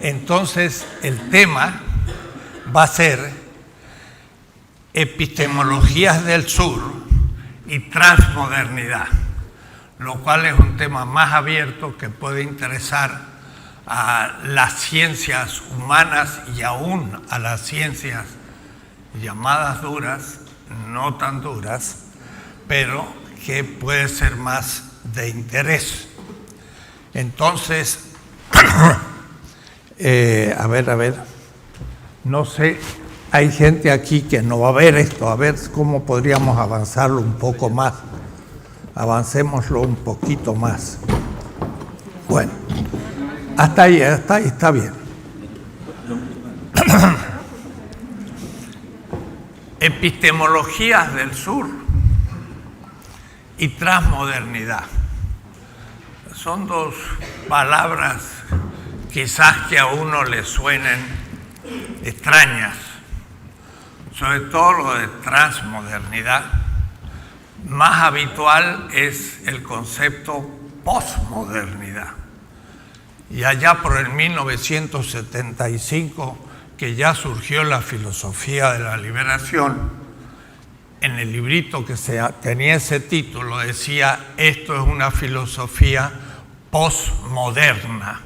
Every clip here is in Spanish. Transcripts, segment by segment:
Entonces, el tema va a ser epistemologías del sur y transmodernidad, lo cual es un tema más abierto que puede interesar a las ciencias humanas y aún a las ciencias llamadas duras, no tan duras, pero que puede ser más de interés. Entonces, a ver, no sé, hay gente aquí que no va a ver esto, a ver cómo podríamos avanzarlo un poco más. Avancémoslo un poquito más. Bueno, hasta ahí está bien. Epistemologías del sur y transmodernidad. Son dos palabras quizás que a uno le suenen extrañas, sobre todo lo de transmodernidad. Más habitual es el concepto posmodernidad. Y allá por el 1975, que ya surgió la filosofía de la liberación, en el librito que tenía ese título decía: esto es una filosofía posmoderna,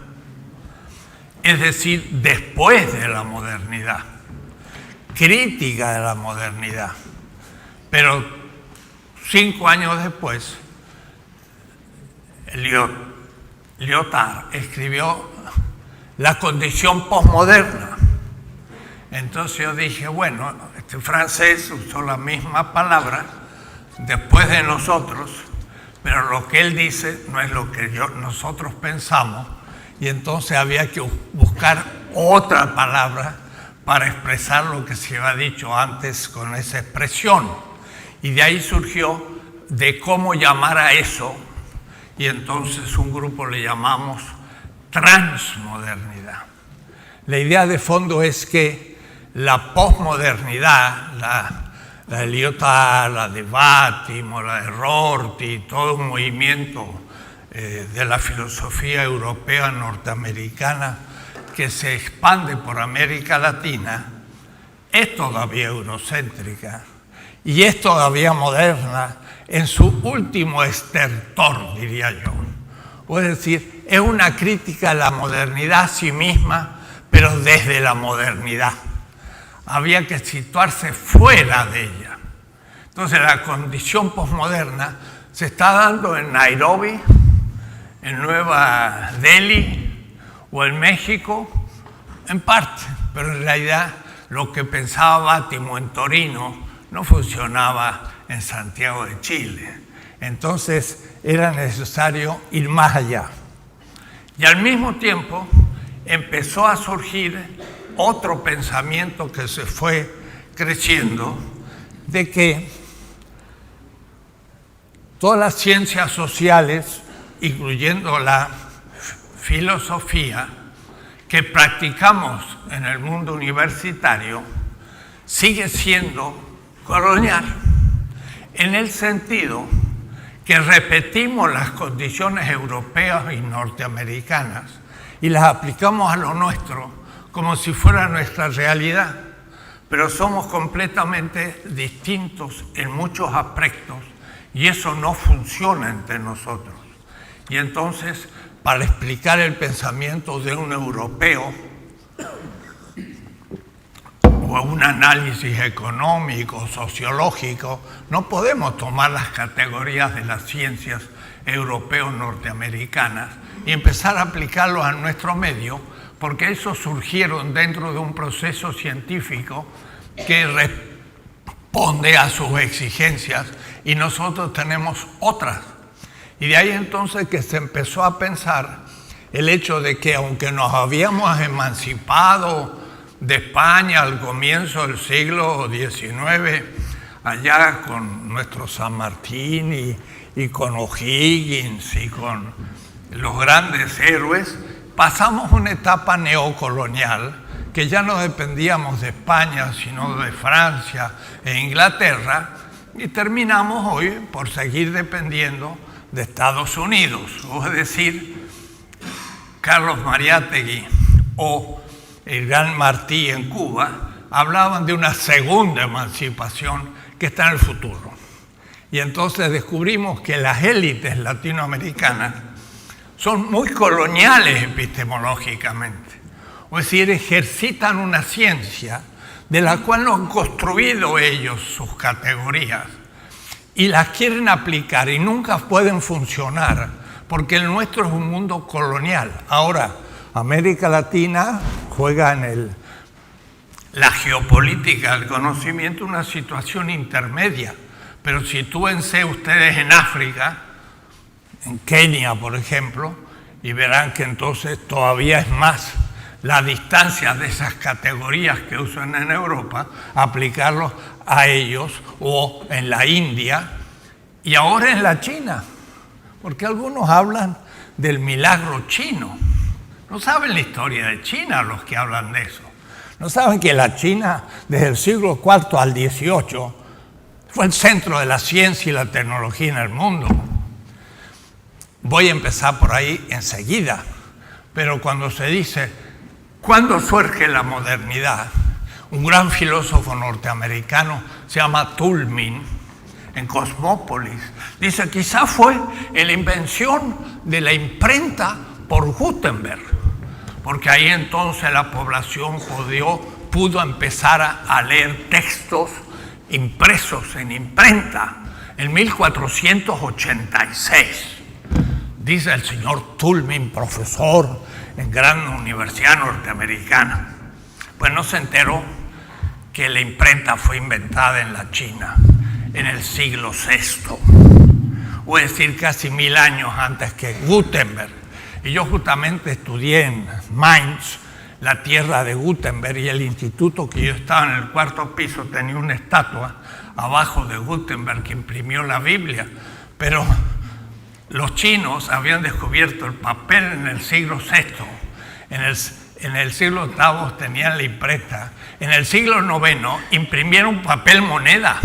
es decir, después de la modernidad, crítica de la modernidad. Pero 5 años después, Lyotard escribió La condición posmoderna. Entonces yo dije, bueno, este francés usó la misma palabra después de nosotros, pero lo que él dice no es lo que nosotros pensamos, y entonces había que buscar otra palabra para expresar lo que se había dicho antes con esa expresión. Y de ahí surgió de cómo llamar a eso, y entonces un grupo le llamamos transmodernidad. La idea de fondo es que la posmodernidad, la de Lyotard, la de Bátimo, la de Rorty, todo un movimiento de la filosofía europea norteamericana que se expande por América Latina, es todavía eurocéntrica y es todavía moderna en su último estertor, diría yo. Es decir, es una crítica a la modernidad a sí misma, pero desde la modernidad. Había que situarse fuera de ella. Entonces la condición posmoderna se está dando en Nairobi, en Nueva Delhi o en México, en parte, pero en realidad lo que pensaba Bátimo en Torino no funcionaba en Santiago de Chile. Entonces era necesario ir más allá. Y al mismo tiempo empezó a surgir otro pensamiento que se fue creciendo, de que todas las ciencias sociales, incluyendo la filosofía que practicamos en el mundo universitario, sigue siendo colonial, en el sentido que repetimos las condiciones europeas y norteamericanas y las aplicamos a lo nuestro como si fuera nuestra realidad, pero somos completamente distintos en muchos aspectos y eso no funciona entre nosotros. Y entonces, para explicar el pensamiento de un europeo o un análisis económico, sociológico, no podemos tomar las categorías de las ciencias europeos norteamericanas y empezar a aplicarlos a nuestro medio, porque esos surgieron dentro de un proceso científico que responde a sus exigencias y nosotros tenemos otras. Y de ahí entonces que se empezó a pensar el hecho de que aunque nos habíamos emancipado de España al comienzo del siglo XIX, allá con nuestro San Martín y con O'Higgins y con los grandes héroes, pasamos una etapa neocolonial que ya no dependíamos de España, sino de Francia e Inglaterra, y terminamos hoy por seguir dependiendo de Estados Unidos. Es decir, Carlos Mariátegui o el gran Martí en Cuba, hablaban de una segunda emancipación que está en el futuro. Y entonces descubrimos que las élites latinoamericanas son muy coloniales epistemológicamente. Es decir, ejercitan una ciencia de la cual no han construido ellos sus categorías y las quieren aplicar y nunca pueden funcionar porque el nuestro es un mundo colonial. Ahora, América Latina juega en la geopolítica del conocimiento una situación intermedia, pero sitúense ustedes en África, en Kenia, por ejemplo, y verán que entonces todavía es más la distancia de esas categorías que usan en Europa, aplicarlos a ellos, o en la India, y ahora en la China, porque algunos hablan del milagro chino. No saben la historia de China los que hablan de eso. No saben que la China, desde el siglo IV al XVIII, fue el centro de la ciencia y la tecnología en el mundo. Voy a empezar por ahí enseguida, pero cuando se dice ¿cuándo surge la modernidad? Un gran filósofo norteamericano se llama Toulmin, en Cosmópolis, dice quizá fue en la invención de la imprenta por Gutenberg, porque ahí entonces la población pudo empezar a leer textos impresos en imprenta en 1486. Dice el señor Toulmin, profesor en gran universidad norteamericana. Pues no se enteró que la imprenta fue inventada en la China en el siglo VI, o es decir, casi 1000 años antes que Gutenberg. Y yo justamente estudié en Mainz, la tierra de Gutenberg, y el instituto que yo estaba en el 4º piso tenía una estatua abajo de Gutenberg que imprimió la Biblia, pero los chinos habían descubierto el papel en el siglo VI, en el siglo VIII tenían la imprenta, en el siglo IX imprimieron papel moneda.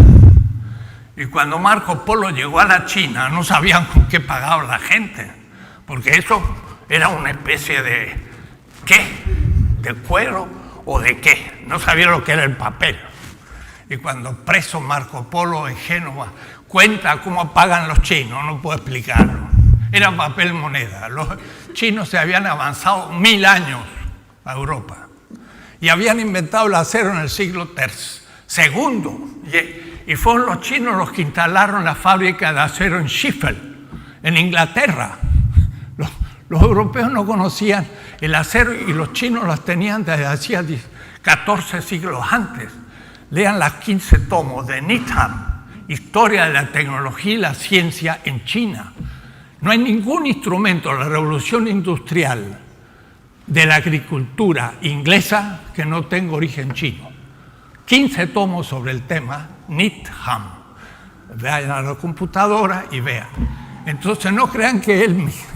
Y cuando Marco Polo llegó a la China no sabían con qué pagaba la gente, porque eso era una especie de ¿qué? ¿De cuero o de qué? No sabían lo que era el papel. Y cuando preso Marco Polo en Génova cuenta cómo pagan los chinos, no puedo explicarlo. Era papel moneda. Los chinos se habían avanzado 1000 años a Europa y habían inventado el acero en el siglo II. Y fueron los chinos los que instalaron la fábrica de acero en Sheffield, en Inglaterra. Los europeos no conocían el acero y los chinos las tenían desde hacía 14 siglos antes. Lean las 15 tomos de Needham, Historia de la Tecnología y la Ciencia en China. No hay ningún instrumento de la revolución industrial de la agricultura inglesa que no tenga origen chino. 15 tomos sobre el tema, Needham. Vayan a la computadora y vean. Entonces no crean que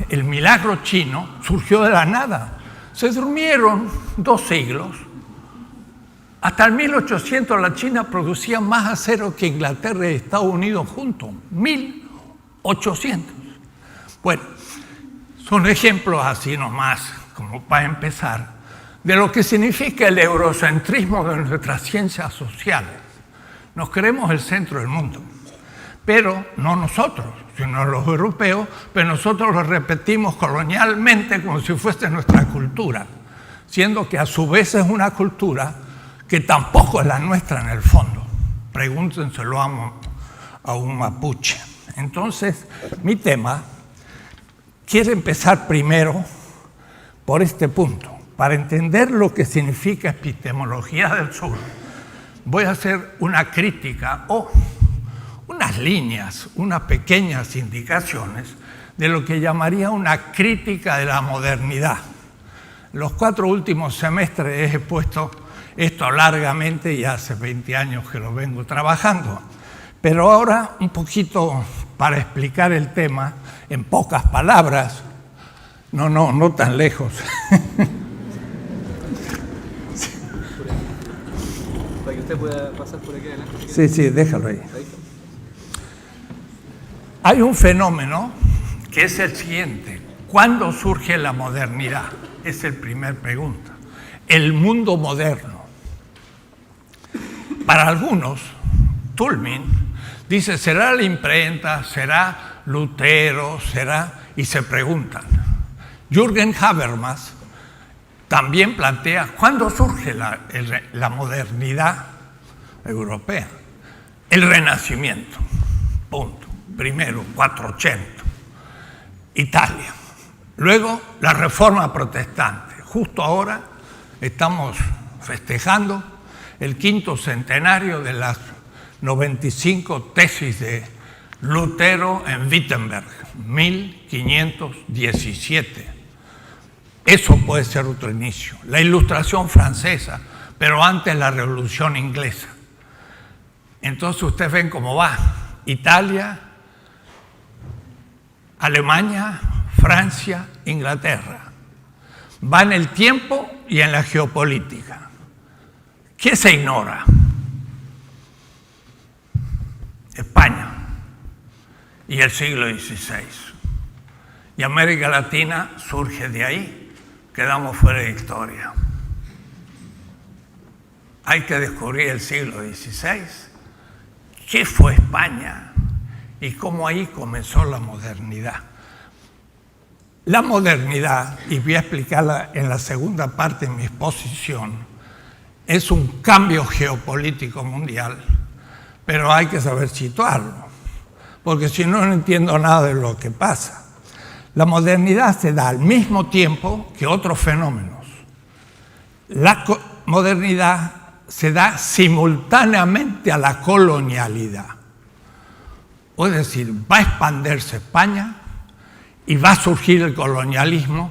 el milagro chino surgió de la nada. Se durmieron 2 siglos. Hasta el 1800 la China producía más acero que Inglaterra y Estados Unidos juntos. 1800. Bueno, son ejemplos así nomás, como para empezar, de lo que significa el eurocentrismo de nuestras ciencias sociales. Nos creemos el centro del mundo, pero no nosotros, sino los europeos, pero nosotros lo repetimos colonialmente como si fuese nuestra cultura, siendo que a su vez es una cultura que tampoco es la nuestra en el fondo. Pregúntenselo a un mapuche. Entonces, mi tema quiere empezar primero por este punto. Para entender lo que significa epistemología del sur, voy a hacer una crítica o unas líneas, unas pequeñas indicaciones de lo que llamaría una crítica de la modernidad. Los 4 últimos semestres he expuesto esto largamente y hace 20 años que lo vengo trabajando. Pero ahora un poquito para explicar el tema en pocas palabras, no tan lejos. Para que usted pueda pasar por aquí adelante. Sí, déjalo ahí. Hay un fenómeno que es el siguiente. ¿Cuándo surge la modernidad? Es la primera pregunta. el mundo moderno. Para algunos, Toulmin dice, ¿será la imprenta? ¿Será Lutero? ¿Será? Y se preguntan. Jürgen Habermas también plantea, ¿cuándo surge la modernidad europea? El Renacimiento, punto. Primero, 480, Italia. Luego, la Reforma Protestante. Justo ahora estamos festejando el 5º centenario de las 95 tesis de Lutero en Wittenberg, 1517. Eso puede ser otro inicio. La Ilustración francesa, pero antes la Revolución inglesa. Entonces ustedes ven cómo va. Italia, Alemania, Francia, Inglaterra. Va en el tiempo y en la geopolítica. ¿Qué se ignora? España y el siglo XVI. Y América Latina surge de ahí. Quedamos fuera de historia. Hay que descubrir el siglo XVI. ¿Qué fue España? Y cómo ahí comenzó la modernidad. La modernidad, y voy a explicarla en la segunda parte de mi exposición, es un cambio geopolítico mundial, pero hay que saber situarlo, porque si no, no entiendo nada de lo que pasa. La modernidad se da al mismo tiempo que otros fenómenos. La modernidad se da simultáneamente a la colonialidad. Es decir, va a expandirse España y va a surgir el colonialismo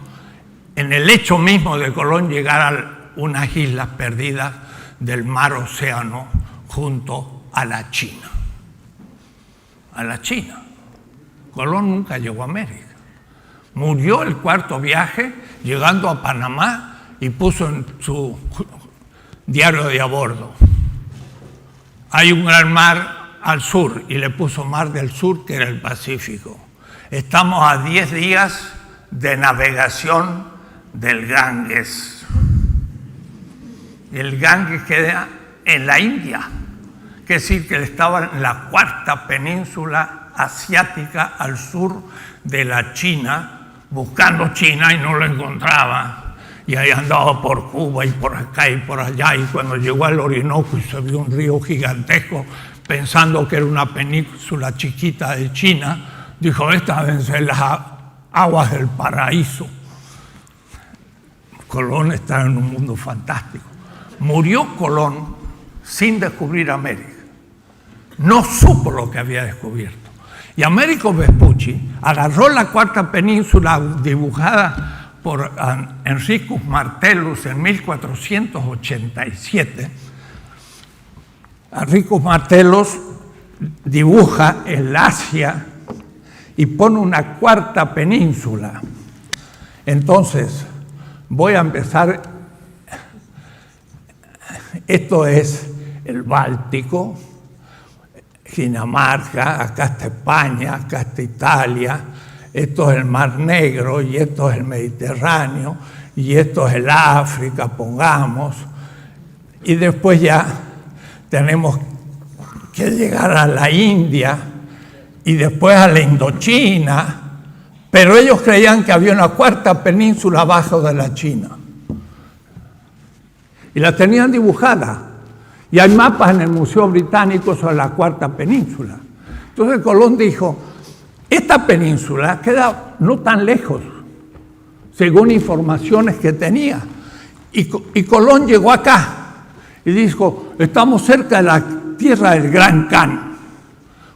en el hecho mismo de Colón llegar a unas islas perdidas del mar Océano junto a la China. A la China. Colón nunca llegó a América. Murió el 4º viaje llegando a Panamá y puso en su diario de a bordo: hay un gran mar al sur, y le puso Mar del Sur, que era el Pacífico. Estamos a 10 días de navegación del Ganges. El Ganges queda en la India, que es decir, que estaba en la 4ª península asiática al sur de la China, buscando China y no lo encontraba. Y ahí andaba por Cuba y por acá y por allá, y cuando llegó al Orinoco y se vio un río gigantesco, pensando que era una península chiquita de China, dijo, estas deben ser las aguas del paraíso. Colón está en un mundo fantástico. Murió Colón sin descubrir América. No supo lo que había descubierto. Y Américo Vespucci agarró la 4ª península dibujada por Enricus Martellus en 1487. Enricus Martellus dibuja el Asia y pone una 4ª península. Entonces, voy a empezar. Esto es el Báltico, Dinamarca, acá está España, acá está Italia, esto es el Mar Negro y esto es el Mediterráneo y esto es el África, pongamos, y después ya tenemos que llegar a la India y después a la Indochina, pero ellos creían que había una 4ª península abajo de la China y la tenían dibujada. Y hay mapas en el Museo Británico sobre la 4ª península. Entonces Colón dijo, esta península queda no tan lejos, según informaciones que tenía. Y Colón llegó acá y dijo, estamos cerca de la tierra del Gran Khan,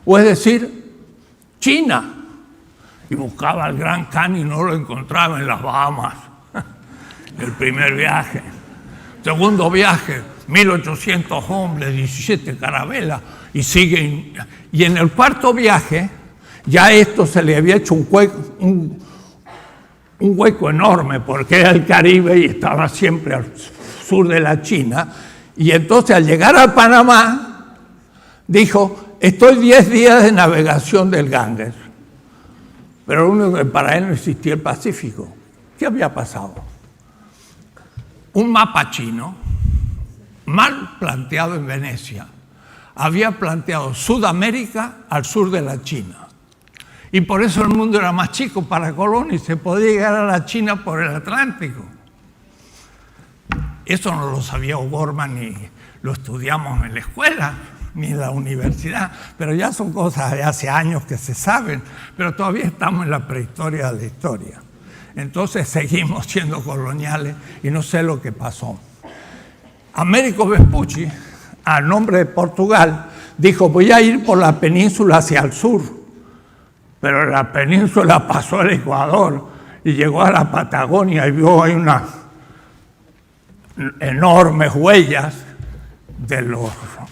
o es decir, China. Y buscaba al Gran Khan y no lo encontraba en las Bahamas. El primer viaje. Segundo viaje, 1800 hombres, 17 carabelas, y siguen. Y en el 4º viaje, ya esto se le había hecho un hueco enorme, porque era el Caribe y estaba siempre al sur de la China. Y entonces, al llegar a Panamá, dijo, estoy 10 días de navegación del Ganges. Pero para él no existía el Pacífico. ¿Qué había pasado? un mapa chino, mal planteado en Venecia, había planteado Sudamérica al sur de la China. Y por eso el mundo era más chico para Colón y se podía llegar a la China por el Atlántico. Eso no lo sabía O'Gorman ni lo estudiamos en la escuela ni en la universidad, pero ya son cosas de hace años que se saben, pero todavía estamos en la prehistoria de la historia. Entonces seguimos siendo coloniales y no sé lo que pasó. Américo Vespucci, a nombre de Portugal, dijo: voy a ir por la península hacia el sur, pero la península pasó al Ecuador y llegó a la Patagonia y vio ahí unas enormes huellas de los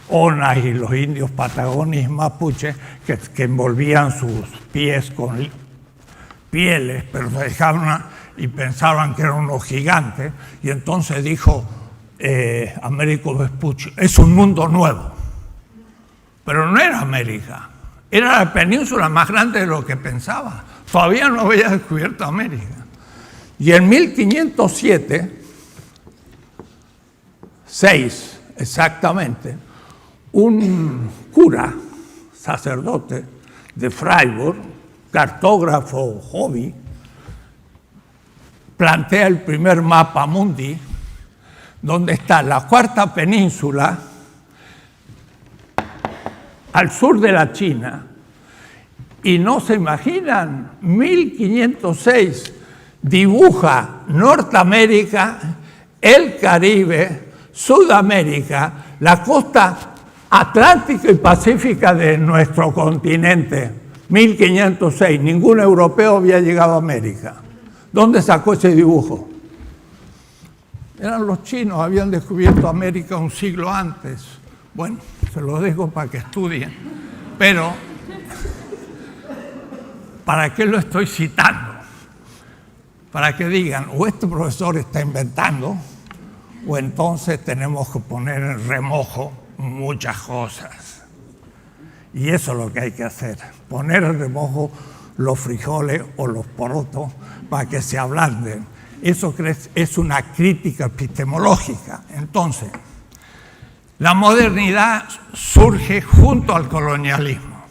onas y los indios patagones mapuches que envolvían sus pies con pieles, pero se dejaban y pensaban que eran unos gigantes, y entonces dijo Américo Vespucci: es un mundo nuevo. Pero no era América, era la península más grande de lo que pensaba. Todavía no había descubierto América. Y en 1507, 6 exactamente, un cura, sacerdote de Freiburg, cartógrafo hobby, plantea el primer mapa mundi, donde está la cuarta península al sur de la China, y no se imaginan, 1506 dibuja Norteamérica, el Caribe, Sudamérica, la costa atlántica y pacífica de nuestro continente. 1506, ningún europeo había llegado a América. ¿Dónde sacó ese dibujo? Eran los chinos, habían descubierto América un siglo antes. Bueno, se los dejo para que estudien, pero ¿para qué lo estoy citando? Para que digan, o este profesor está inventando, o entonces tenemos que poner en remojo muchas cosas. Y eso es lo que hay que hacer, poner en remojo los frijoles o los porotos para que se ablanden. Eso es una crítica epistemológica. Entonces, la modernidad surge junto al colonialismo,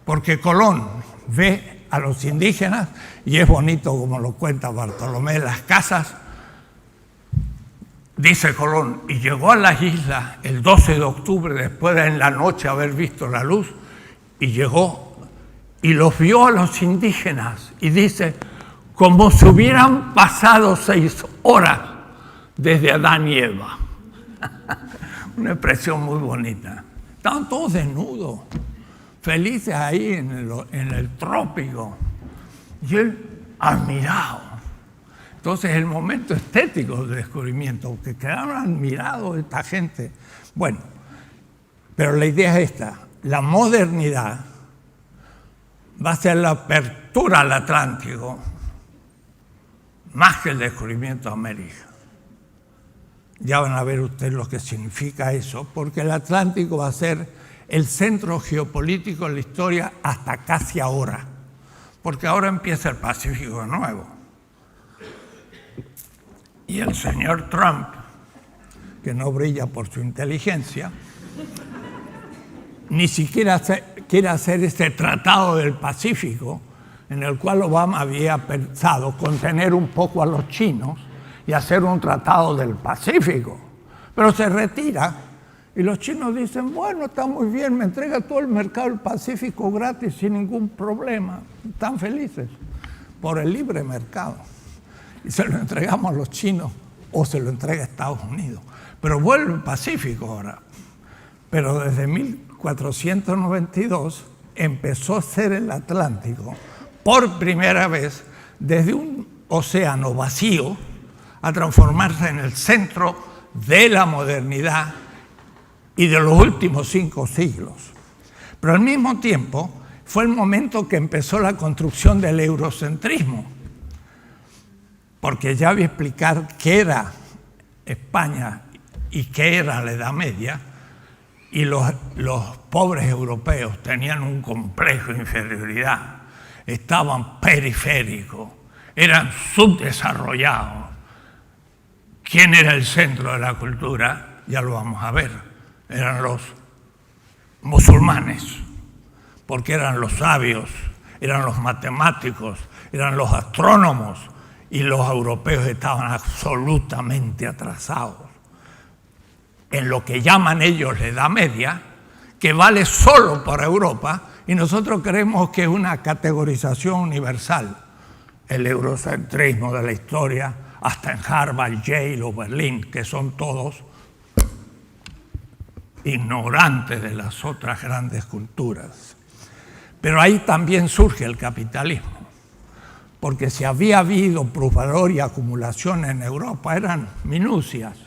porque Colón ve a los indígenas, y es bonito como lo cuenta Bartolomé de las Casas. Dice Colón: y llegó a las islas el 12 de octubre, después de en la noche haber visto la luz, y llegó y los vio a los indígenas, y dice, como si hubieran pasado 6 horas desde Adán y Eva. Una expresión muy bonita. Estaban todos desnudos, felices ahí en el trópico, y él admirado. Entonces el momento estético del descubrimiento, que quedaron admirados de esta gente. Bueno, pero la idea es esta: la modernidad va a ser la apertura al Atlántico más que el descubrimiento de América. Ya van a ver ustedes lo que significa eso, porque el Atlántico va a ser el centro geopolítico de la historia hasta casi ahora, porque ahora empieza el Pacífico nuevo. Y el señor Trump, que no brilla por su inteligencia, ni siquiera quiere hacer este tratado del Pacífico, en el cual Obama había pensado contener un poco a los chinos y hacer un tratado del Pacífico. Pero se retira y los chinos dicen, bueno, está muy bien, me entrega todo el mercado del Pacífico gratis sin ningún problema. Están felices por el libre mercado. Y se lo entregamos a los chinos o se lo entrega a Estados Unidos. Pero vuelve el Pacífico ahora. Pero desde 1492 empezó a ser el Atlántico por primera vez desde un océano vacío a transformarse en el centro de la modernidad y de los últimos 5 siglos. Pero al mismo tiempo fue el momento que empezó la construcción del eurocentrismo, porque ya voy a explicar qué era España y qué era la Edad Media, y los pobres europeos tenían un complejo de inferioridad, estaban periféricos, eran subdesarrollados, ¿Quién era el centro de la cultura? Ya lo vamos a ver. Eran los musulmanes, porque eran los sabios, eran los matemáticos, eran los astrónomos, y los europeos estaban absolutamente atrasados en lo que llaman ellos la Edad Media, que vale solo para Europa, y nosotros creemos que es una categorización universal. El eurocentrismo de la historia, hasta en Harvard, Yale o Berlín, que son todos ignorantes de las otras grandes culturas. Pero ahí también surge el capitalismo, porque si había habido plusvalor y acumulación en Europa, eran minucias.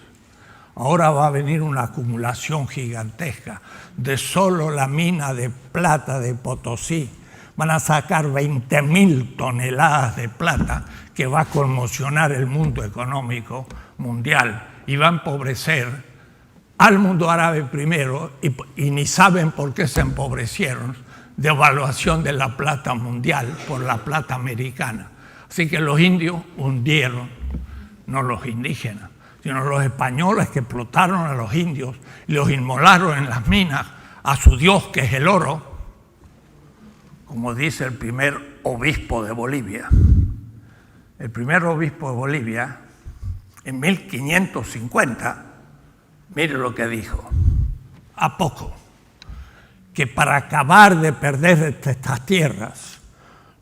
Ahora va a venir una acumulación gigantesca de solo la mina de plata de Potosí. Van a sacar 20.000 toneladas de plata que va a conmocionar el mundo económico mundial y va a empobrecer al mundo árabe primero, y ni saben por qué se empobrecieron, devaluación de la plata mundial por la plata americana. Así que los indios hundieron, no los indígenas, sino los españoles que explotaron a los indios y los inmolaron en las minas a su dios, que es el oro, como dice el primer obispo de Bolivia. El primer obispo de Bolivia, en 1550, mire lo que dijo: a poco, que para acabar de perder estas tierras,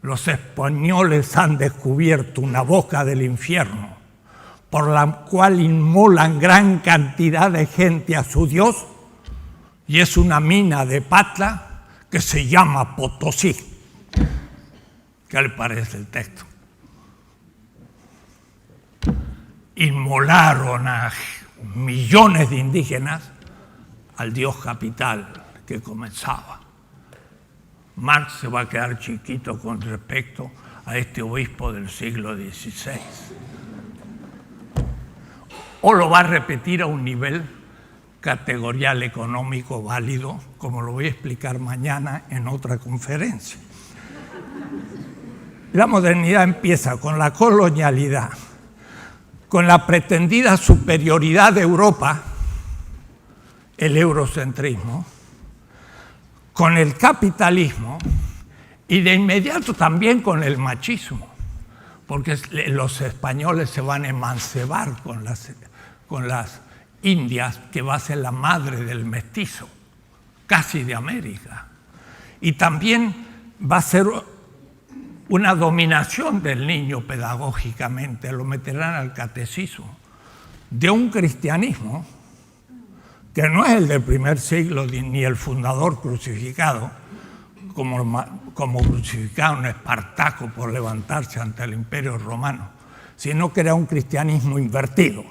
los españoles han descubierto una boca del infierno, por la cual inmolan gran cantidad de gente a su Dios, y es una mina de plata que se llama Potosí. ¿Qué le parece el texto? Inmolaron a millones de indígenas al dios capital que comenzaba. Marx se va a quedar chiquito con respecto a este obispo del siglo XVI. O lo va a repetir a un nivel categorial económico válido, como lo voy a explicar mañana en otra conferencia. La modernidad empieza con la colonialidad, con la pretendida superioridad de Europa, el eurocentrismo, con el capitalismo y de inmediato también con el machismo, porque los españoles se van a emancipar con las indias, que va a ser la madre del mestizo, casi de América. Y también va a ser una dominación del niño pedagógicamente, lo meterán al catecismo, de un cristianismo que no es el del primer siglo ni el fundador crucificado, como crucificaron a Espartaco por levantarse ante el Imperio Romano, sino que era un cristianismo invertido.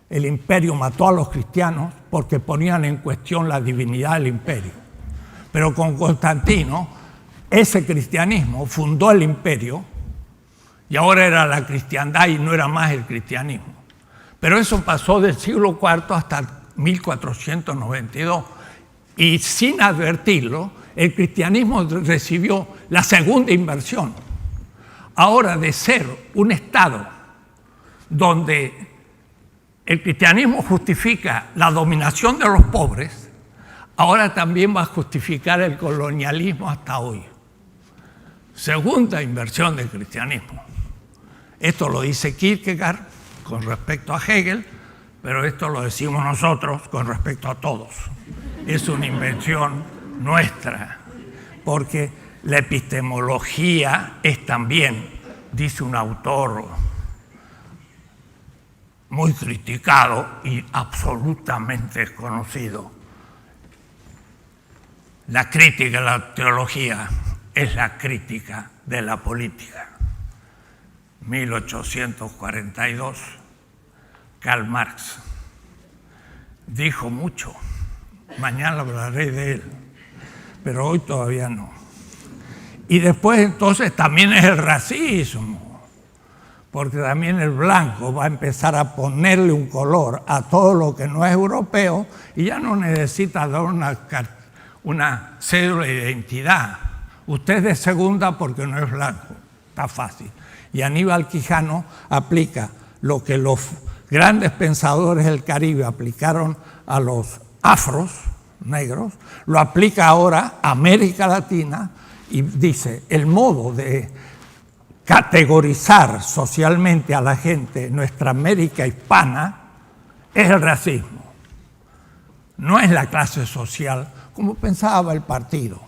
El imperio mató a los cristianos porque ponían en cuestión la divinidad del imperio. Pero con Constantino, ese cristianismo fundó el imperio y ahora era la cristiandad y no era más el cristianismo. Pero eso pasó del siglo IV hasta 1492 y sin advertirlo, el cristianismo recibió la segunda inversión. Ahora, de ser un Estado donde el cristianismo justifica la dominación de los pobres, ahora también va a justificar el colonialismo hasta hoy. Segunda inversión del cristianismo. Esto lo dice Kierkegaard con respecto a Hegel, pero esto lo decimos nosotros con respecto a todos. Es una invención nuestra, porque la epistemología es también, dice un autor muy criticado y absolutamente desconocido, la crítica de la teología es la crítica de la política. 1842, Karl Marx dijo mucho, mañana hablaré de él, pero hoy todavía no. Y después entonces también es el racismo, porque también el blanco va a empezar a ponerle un color a todo lo que no es europeo y ya no necesita dar una cédula de identidad. Usted es de segunda porque no es blanco, está fácil. Y Aníbal Quijano aplica lo que los grandes pensadores del Caribe aplicaron a los afros, negros, lo aplica ahora a América Latina y dice, el modo de categorizar socialmente a la gente en nuestra América hispana es el racismo. No es la clase social, como pensaba el partido.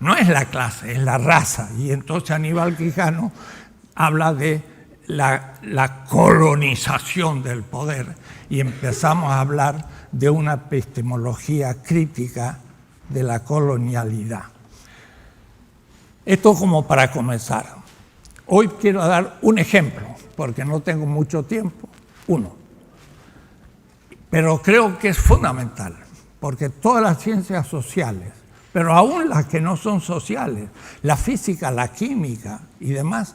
No es la clase, es la raza. Y entonces Aníbal Quijano habla de la colonización del poder y empezamos a hablar de una epistemología crítica de la colonialidad. Esto como para comenzar. Hoy quiero dar un ejemplo, porque no tengo mucho tiempo, uno. Pero creo que es fundamental, porque todas las ciencias sociales, pero aún las que no son sociales, la física, la química y demás,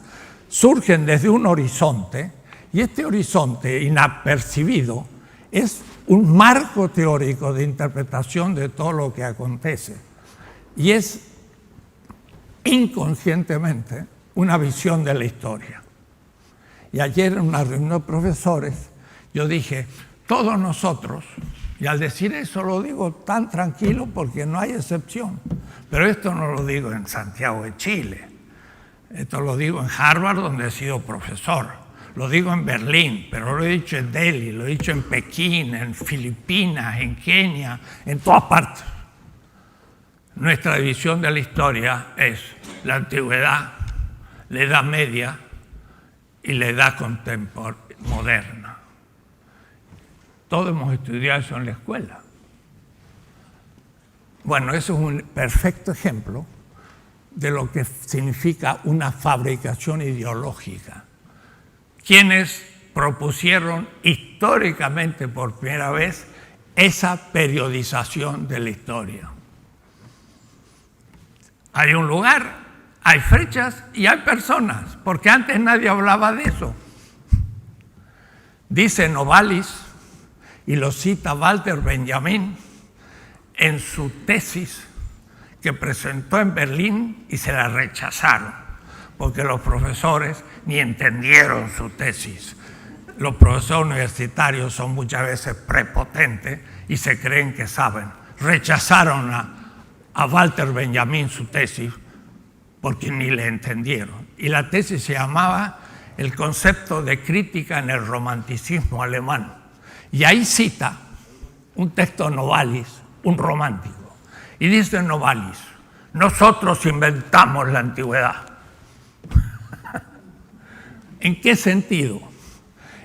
surgen desde un horizonte, y este horizonte inapercibido es un marco teórico de interpretación de todo lo que acontece. Y es inconscientemente una visión de la historia. Y ayer en una reunión de profesores yo dije, todos nosotros, y al decir eso lo digo tan tranquilo porque no hay excepción, pero esto no lo digo en Santiago de Chile, esto lo digo en Harvard donde he sido profesor, lo digo en Berlín, pero lo he dicho en Delhi, lo he dicho en Pekín, en Filipinas, en Kenia, en todas partes. Nuestra visión de la historia es la antigüedad, la Edad Media y la Edad moderna. Todos hemos estudiado eso en la escuela. Bueno, eso es un perfecto ejemplo de lo que significa una fabricación ideológica. Quienes propusieron históricamente por primera vez esa periodización de la historia. Hay un lugar, hay fechas y hay personas, porque antes nadie hablaba de eso. Dice Novalis, y lo cita Walter Benjamin en su tesis que presentó en Berlín y se la rechazaron, porque los profesores ni entendieron su tesis. Los profesores universitarios son muchas veces prepotentes y se creen que saben. Rechazaron a Walter Benjamin su tesis porque ni le entendieron. Y la tesis se llamaba El concepto de crítica en el romanticismo alemán. Y ahí cita un texto de Novalis, un romántico. Y dice Novalis, nosotros inventamos la antigüedad. ¿En qué sentido?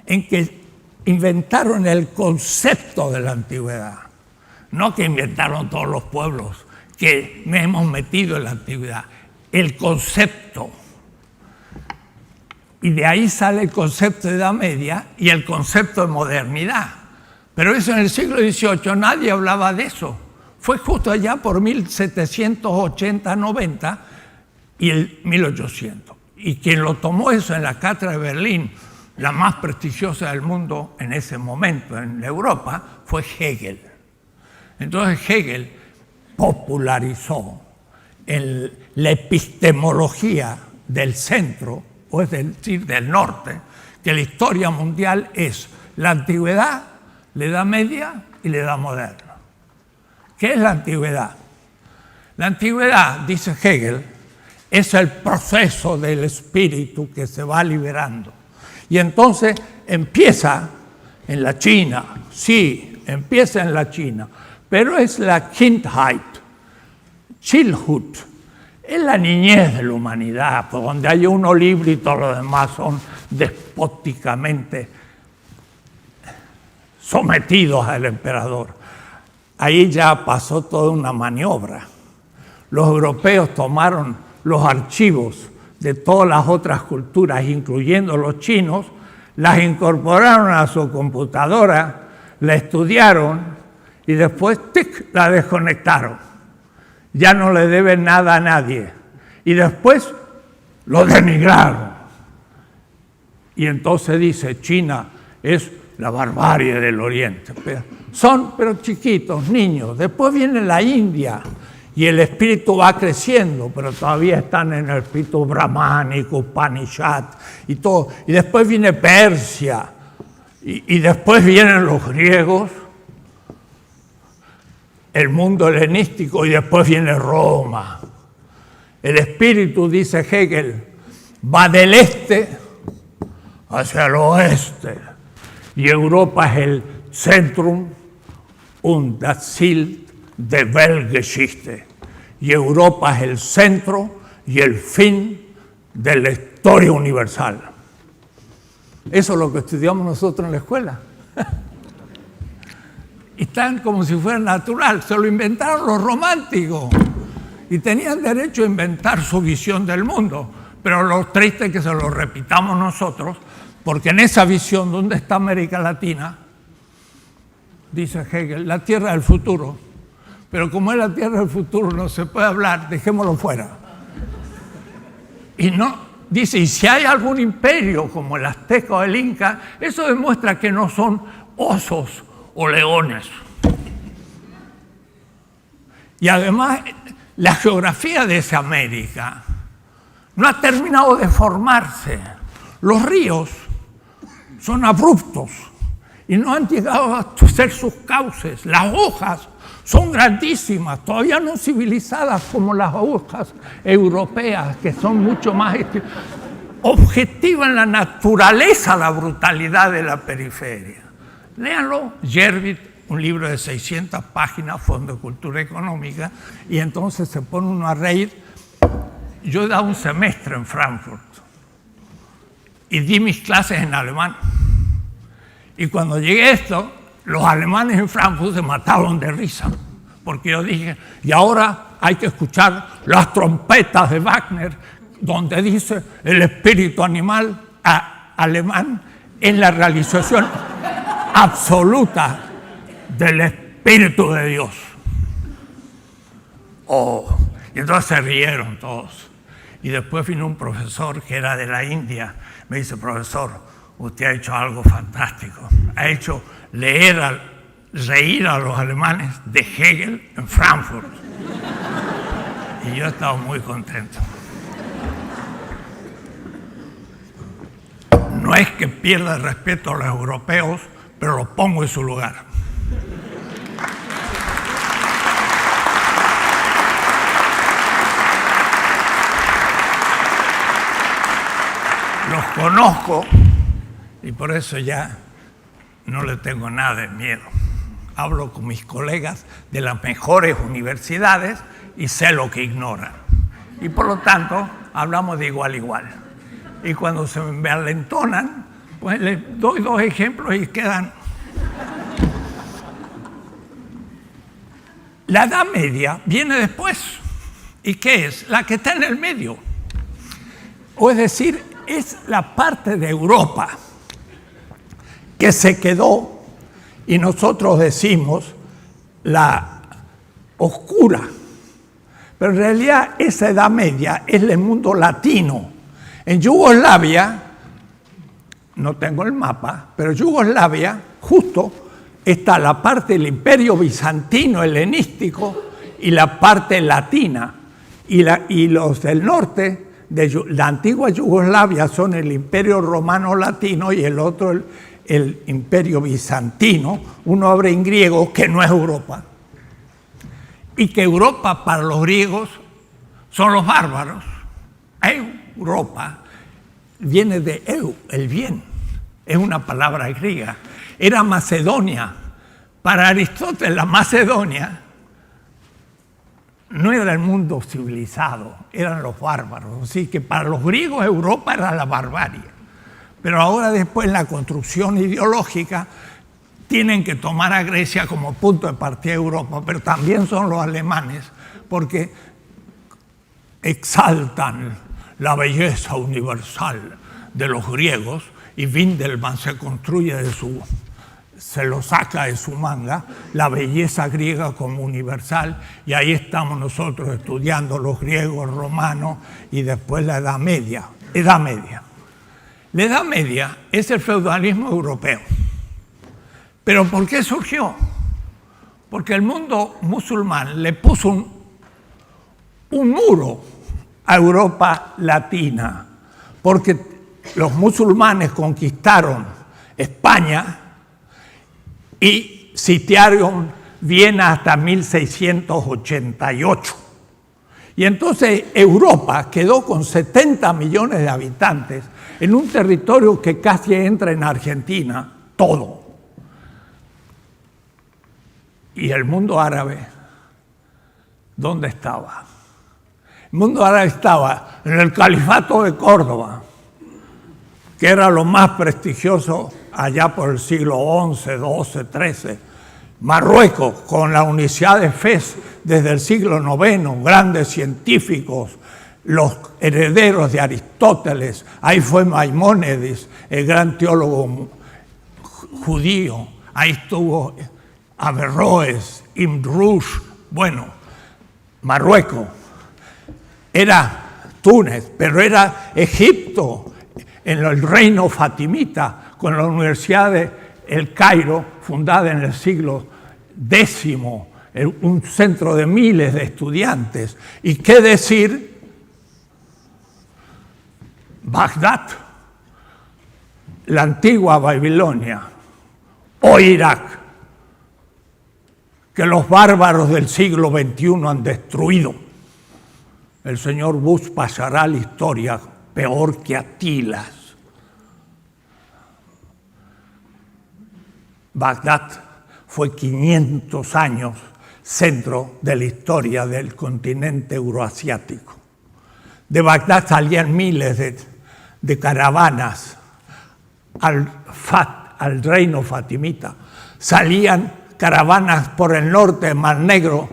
En que inventaron el concepto de la antigüedad. No que inventaron todos los pueblos que me hemos metido en la antigüedad. El concepto. Y de ahí sale el concepto de Edad Media y el concepto de modernidad. Pero eso en el siglo XVIII nadie hablaba de eso. Fue justo allá por 1780-90 y el 1800. Y quien lo tomó eso en la cátedra de Berlín, la más prestigiosa del mundo en ese momento en Europa, fue Hegel. Entonces Hegel popularizó la epistemología del centro, o es decir, del norte, que la historia mundial es la antigüedad, la Edad Media y la Edad Moderna. ¿Qué es la antigüedad? La antigüedad, dice Hegel, es el proceso del espíritu que se va liberando. Y entonces empieza en la China, sí, empieza en la China, pero es la Kindheit, Childhood, es la niñez de la humanidad, por donde hay uno libre y todos los demás son despóticamente sometidos al emperador. Ahí ya pasó toda una maniobra. Los europeos tomaron los archivos de todas las otras culturas, incluyendo los chinos, las incorporaron a su computadora, la estudiaron y después ¡tic!, la desconectaron. Ya no le deben nada a nadie. Y después lo denigraron. Y entonces dice, China es la barbarie del Oriente. Pero chiquitos, niños. Después viene la India y el espíritu va creciendo, pero todavía están en el espíritu brahmánico, Upanishad y todo. Y después viene Persia Y después vienen los griegos, el mundo helenístico, y después viene Roma. El espíritu, dice Hegel, va del este hacia el oeste, y Europa es el Zentrum und das Ziel der Weltgeschichte. Y Europa es el centro y el fin de la historia universal. Eso es lo que estudiamos nosotros en la escuela. Y están como si fuera natural. Se lo inventaron los románticos. Y tenían derecho a inventar su visión del mundo. Pero lo triste es que se lo repitamos nosotros, porque en esa visión, ¿dónde está América Latina? Dice Hegel, la tierra del futuro. Pero como es la tierra del futuro, no se puede hablar, dejémoslo fuera. Y no, dice, y si hay algún imperio como el azteca o el inca, eso demuestra que no son osos o leones. Y además, la geografía de esa América no ha terminado de formarse. Los ríos son abruptos y no han llegado a ser sus cauces. Las hojas son grandísimas, todavía no civilizadas como las hojas europeas, que son mucho más objetiva en la naturaleza, la brutalidad de la periferia. Léanlo, Jervit, un libro de 600 páginas, Fondo de Cultura Económica, y entonces se pone uno a reír. Yo he dado un semestre en Frankfurt y di mis clases en alemán. Y cuando llegué a esto, los alemanes en Frankfurt se mataron de risa, porque yo dije, y ahora hay que escuchar las trompetas de Wagner, donde dice el espíritu animal alemán es la realización absoluta del espíritu de Dios. Oh, y entonces se rieron todos. Y después vino un profesor que era de la India, me dice, profesor, usted ha hecho algo fantástico, ha hecho reír a los alemanes de Hegel en Frankfurt. Y yo he estado muy contento. No es que pierda el respeto a los europeos, pero los pongo en su lugar. Los conozco y por eso ya no le tengo nada de miedo. Hablo con mis colegas de las mejores universidades y sé lo que ignoran. Y por lo tanto, hablamos de igual a igual. Y cuando se me alentonan, pues les doy dos ejemplos y quedan. La Edad Media viene después. ¿Y qué es? La que está en el medio. O es decir, es la parte de Europa que se quedó, y nosotros decimos la oscura, pero en realidad esa Edad Media es el mundo latino. En Yugoslavia, no tengo el mapa, pero Yugoslavia justo está la parte del imperio bizantino helenístico y la parte latina, y los del norte de la antigua Yugoslavia son el imperio romano latino y el otro el imperio bizantino. Uno habla en griego, que no es Europa, y que Europa para los griegos son los bárbaros. Europa viene de eu, el bien, es una palabra griega. Era Macedonia. Para Aristóteles, la Macedonia no era el mundo civilizado, eran los bárbaros. Así que para los griegos Europa era la barbarie. Pero ahora después en la construcción ideológica tienen que tomar a Grecia como punto de partida de Europa, pero también son los alemanes, porque exaltan la belleza universal de los griegos, y Windelmann se lo saca de su manga, la belleza griega como universal, y ahí estamos nosotros estudiando los griegos, romanos, y después la Edad Media. Edad Media. La Edad Media es el feudalismo europeo. ¿Pero por qué surgió? Porque el mundo musulmán le puso un muro a Europa latina, porque los musulmanes conquistaron España y sitiaron Viena hasta 1688. Y entonces Europa quedó con 70 millones de habitantes en un territorio que casi entra en Argentina, todo. Y el mundo árabe, ¿dónde estaba? El mundo árabe estaba en el Califato de Córdoba, que era lo más prestigioso allá por el siglo XI, XII, XIII. Marruecos, con la Universidad de Fez desde el siglo IX, grandes científicos, los herederos de Aristóteles. Ahí fue Maimónides, el gran teólogo judío. Ahí estuvo Averroes, Ibn Rushd. Bueno, Marruecos. Era Túnez, pero era Egipto, en el reino fatimita, con la Universidad de El Cairo, fundada en el siglo X, un centro de miles de estudiantes. ¿Y qué decir? Bagdad, la antigua Babilonia, o Irak, que los bárbaros del siglo XXI han destruido. El señor Bush pasará a la historia peor que Atilas. Bagdad fue 500 años centro de la historia del continente euroasiático. De Bagdad salían miles de caravanas al reino fatimita. Salían caravanas por el norte del Mar Negro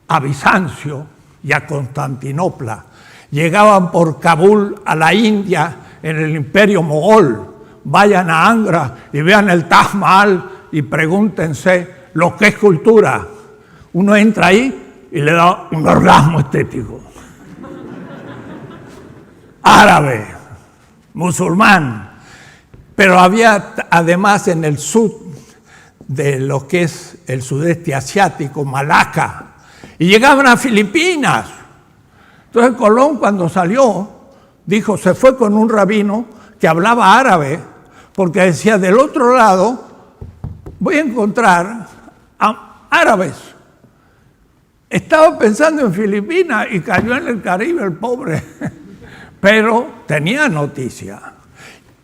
a Bizancio y a Constantinopla. Llegaban por Kabul a la India en el imperio mogol. Vayan a Agra y vean el Taj Mahal y pregúntense lo que es cultura. Uno entra ahí y le da un orgasmo estético. Árabe, musulmán. Pero había además en el sur de lo que es el sudeste asiático, Malaca, y llegaban a Filipinas. Entonces Colón, cuando salió, dijo, se fue con un rabino que hablaba árabe, porque decía, del otro lado voy a encontrar a árabes. Estaba pensando en Filipinas y cayó en el Caribe el pobre, pero tenía noticia.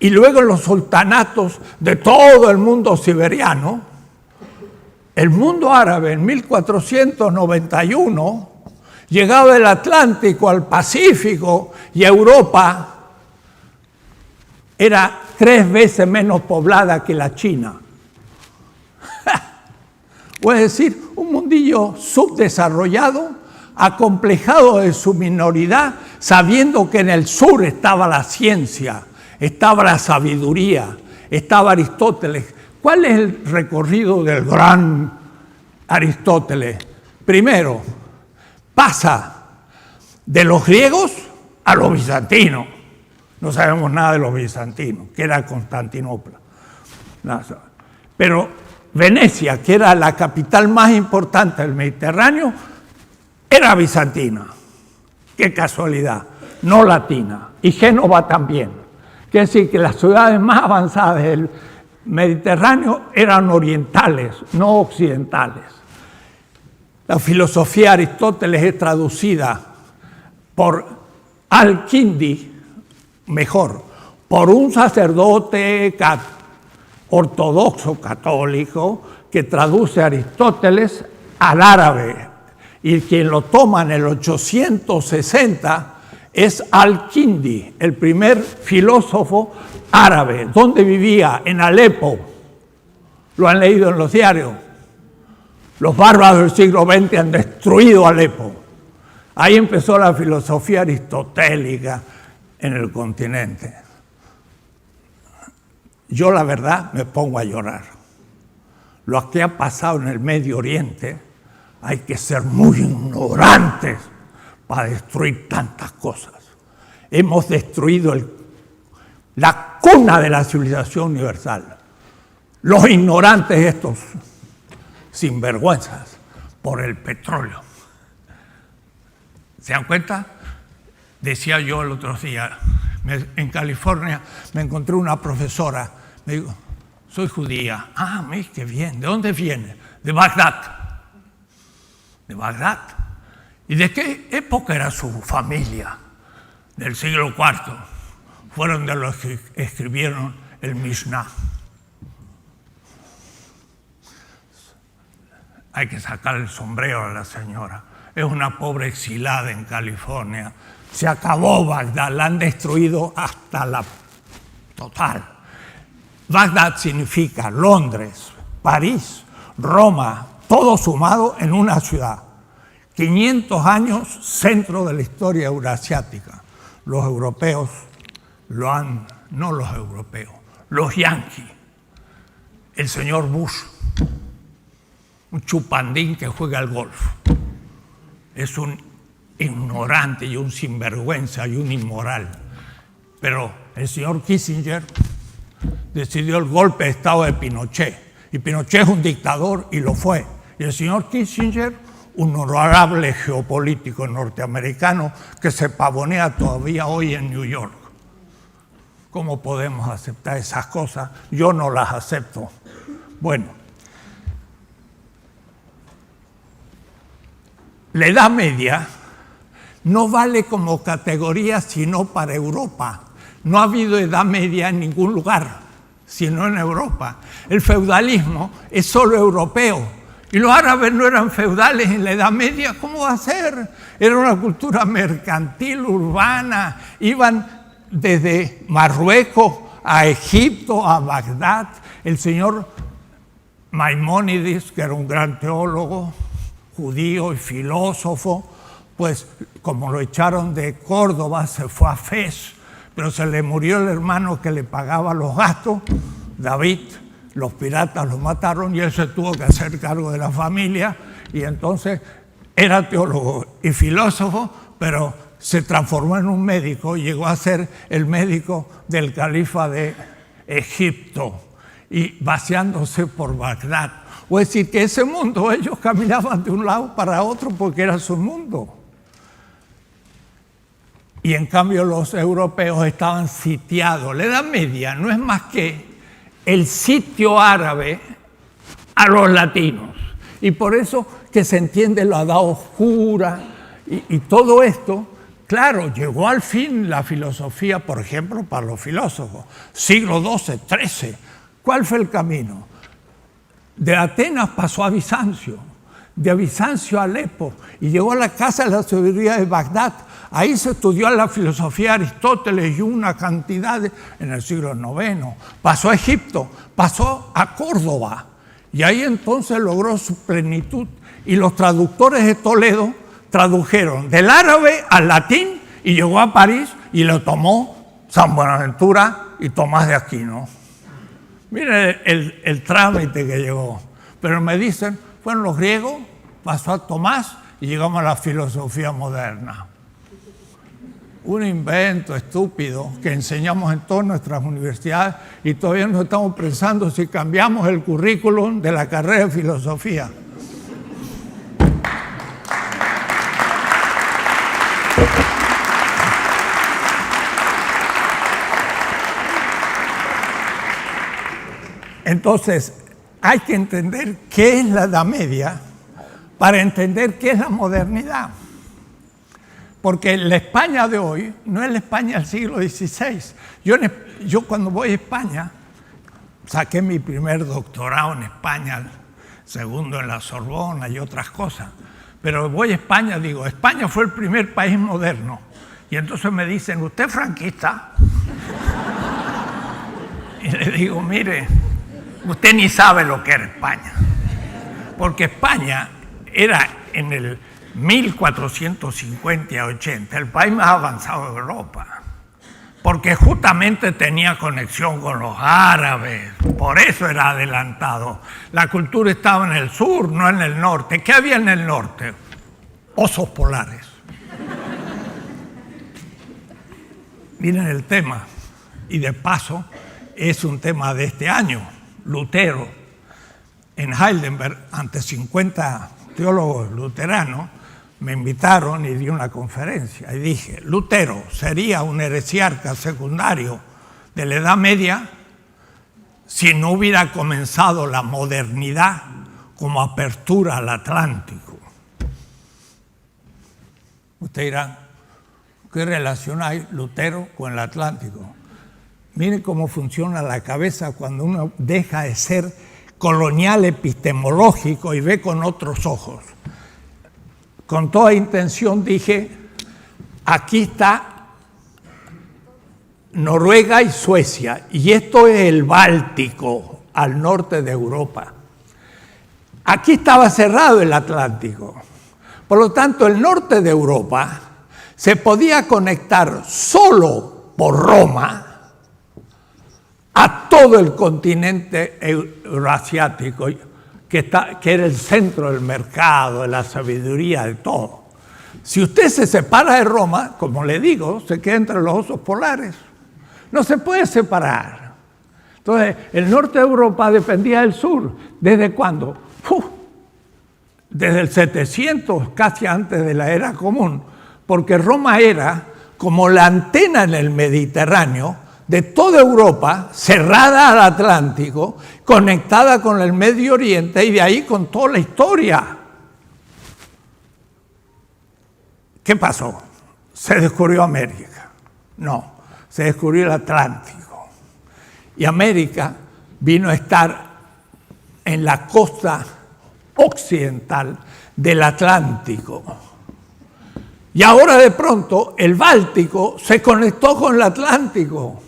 Y luego los sultanatos de todo el mundo siberiano, el mundo árabe en 1491 llegaba del Atlántico al Pacífico y Europa era 3 veces menos poblada que la China. O es decir, un mundillo subdesarrollado, acomplejado de su minoridad, sabiendo que en el sur estaba la ciencia, estaba la sabiduría, estaba Aristóteles. ¿Cuál es el recorrido del gran Aristóteles? Primero, pasa de los griegos a los bizantinos. No sabemos nada de los bizantinos, que era Constantinopla. Pero Venecia, que era la capital más importante del Mediterráneo, era bizantina. Qué casualidad, no latina. Y Génova también. Quiere decir que las ciudades más avanzadas del Mediterráneo eran orientales, no occidentales. La filosofía de Aristóteles es traducida por Al-Kindi, mejor, por un sacerdote ortodoxo católico que traduce a Aristóteles al árabe, y quien lo toma en el 860 es Al-Kindi, el primer filósofo árabe. ¿Dónde vivía? En Alepo. Lo han leído en los diarios. Los bárbaros del siglo XX han destruido Alepo. Ahí empezó la filosofía aristotélica en el continente. Yo, la verdad, me pongo a llorar. Lo que ha pasado en el Medio Oriente, hay que ser muy ignorantes para destruir tantas cosas. Hemos destruido la cuna de la civilización universal. Los ignorantes estos, sinvergüenzas, por el petróleo. ¿Se dan cuenta? Decía yo el otro día, en California me encontré una profesora, me dijo, soy judía. Ah, qué bien. ¿De dónde viene? De Bagdad. De Bagdad. ¿Y de qué época era su familia? Del siglo IV. Fueron de los que escribieron el Mishnah. Hay que sacar el sombrero a la señora. Es una pobre exilada en California. Se acabó Bagdad, la han destruido hasta la total. Bagdad significa Londres, París, Roma, todo sumado en una ciudad. 500 años centro de la historia eurasiática. Los europeos no los europeos, los yanquis. El señor Bush, un chupandín que juega al golf. Es un ignorante y un sinvergüenza y un inmoral. Pero el señor Kissinger decidió el golpe de Estado de Pinochet. Y Pinochet es un dictador y lo fue. Y el señor Kissinger, un honorable geopolítico norteamericano que se pavonea todavía hoy en New York. ¿Cómo podemos aceptar esas cosas? Yo no las acepto. Bueno, la Edad Media no vale como categoría sino para Europa. No ha habido Edad Media en ningún lugar, sino en Europa. El feudalismo es solo europeo. Y los árabes no eran feudales en la Edad Media. ¿Cómo va a ser? Era una cultura mercantil, urbana. Iban desde Marruecos a Egipto, a Bagdad. El señor Maimónides, que era un gran teólogo, judío y filósofo, pues como lo echaron de Córdoba, se fue a Fez, pero se le murió el hermano que le pagaba los gastos, David. Los piratas lo mataron y él se tuvo que hacer cargo de la familia, y entonces era teólogo y filósofo, pero se transformó en un médico y llegó a ser el médico del califa de Egipto y vaciándose por Bagdad. O es decir, que ese mundo ellos caminaban de un lado para otro porque era su mundo. Y en cambio los europeos estaban sitiados. La Edad Media no es más que el sitio árabe a los latinos. Y por eso que se entiende la edad oscura y todo esto. Claro, llegó al fin la filosofía, por ejemplo, para los filósofos. Siglo XII, XIII. ¿Cuál fue el camino? De Atenas pasó a Bizancio, de Bizancio a Alepo, y llegó a la casa de la sabiduría de Bagdad. Ahí se estudió la filosofía de Aristóteles y una cantidad en el siglo IX. Pasó a Egipto, pasó a Córdoba, y ahí entonces logró su plenitud. Y los traductores de Toledo tradujeron del árabe al latín y llegó a París y lo tomó San Buenaventura y Tomás de Aquino. Miren el trámite que llegó. Pero me dicen, fueron los griegos, pasó a Tomás y llegamos a la filosofía moderna. Un invento estúpido que enseñamos en todas nuestras universidades y todavía no estamos pensando si cambiamos el currículum de la carrera de filosofía. Entonces, hay que entender qué es la Edad Media para entender qué es la modernidad. Porque la España de hoy no es la España del siglo XVI. Yo cuando voy a España, saqué mi primer doctorado en España, segundo en la Sorbona y otras cosas. Pero voy a España, digo, España fue el primer país moderno. Y entonces me dicen, ¿usted es franquista? Y le digo, mire, usted ni sabe lo que era España. Porque España era en el 1450 y 80 el país más avanzado de Europa. Porque justamente tenía conexión con los árabes, por eso era adelantado. La cultura estaba en el sur, no en el norte. ¿Qué había en el norte? Osos polares. Miren el tema, y de paso es un tema de este año. Lutero, en Heidelberg, ante 50 teólogos luteranos, me invitaron y di una conferencia y dije, Lutero sería un heresiarca secundario de la Edad Media si no hubiera comenzado la modernidad como apertura al Atlántico. Usted dirá, ¿qué relación hay Lutero con el Atlántico? Miren cómo funciona la cabeza cuando uno deja de ser colonial epistemológico y ve con otros ojos. Con toda intención dije, aquí está Noruega y Suecia, y esto es el Báltico, al norte de Europa. Aquí estaba cerrado el Atlántico. Por lo tanto, el norte de Europa se podía conectar solo por Roma a todo el continente euroasiático, que era el centro del mercado, de la sabiduría, de todo. Si usted se separa de Roma, como le digo, se queda entre los osos polares. No se puede separar. Entonces, el norte de Europa dependía del sur. ¿Desde cuándo? Desde el 700, casi antes de la era común, porque Roma era como la antena en el Mediterráneo de toda Europa, cerrada al Atlántico, conectada con el Medio Oriente y de ahí con toda la historia. ¿Qué pasó? ¿Se descubrió América? No, se descubrió el Atlántico. Y América vino a estar en la costa occidental del Atlántico. Y ahora de pronto el Báltico se conectó con el Atlántico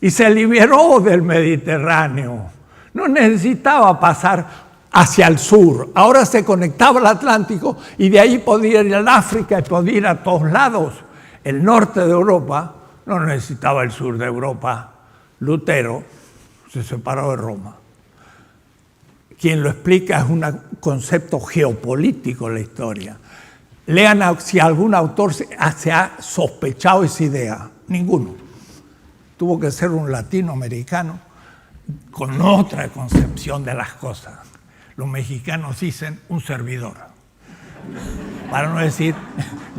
y se liberó del Mediterráneo. No necesitaba pasar hacia el sur. Ahora se conectaba al Atlántico y de ahí podía ir al África y podía ir a todos lados. El norte de Europa no necesitaba el sur de Europa. Lutero se separó de Roma. Quien lo explica es un concepto geopolítico en la historia. Lean si algún autor se ha sospechado esa idea. Ninguno. Tuvo que ser un latinoamericano con otra concepción de las cosas. Los mexicanos dicen un servidor. Para no decir,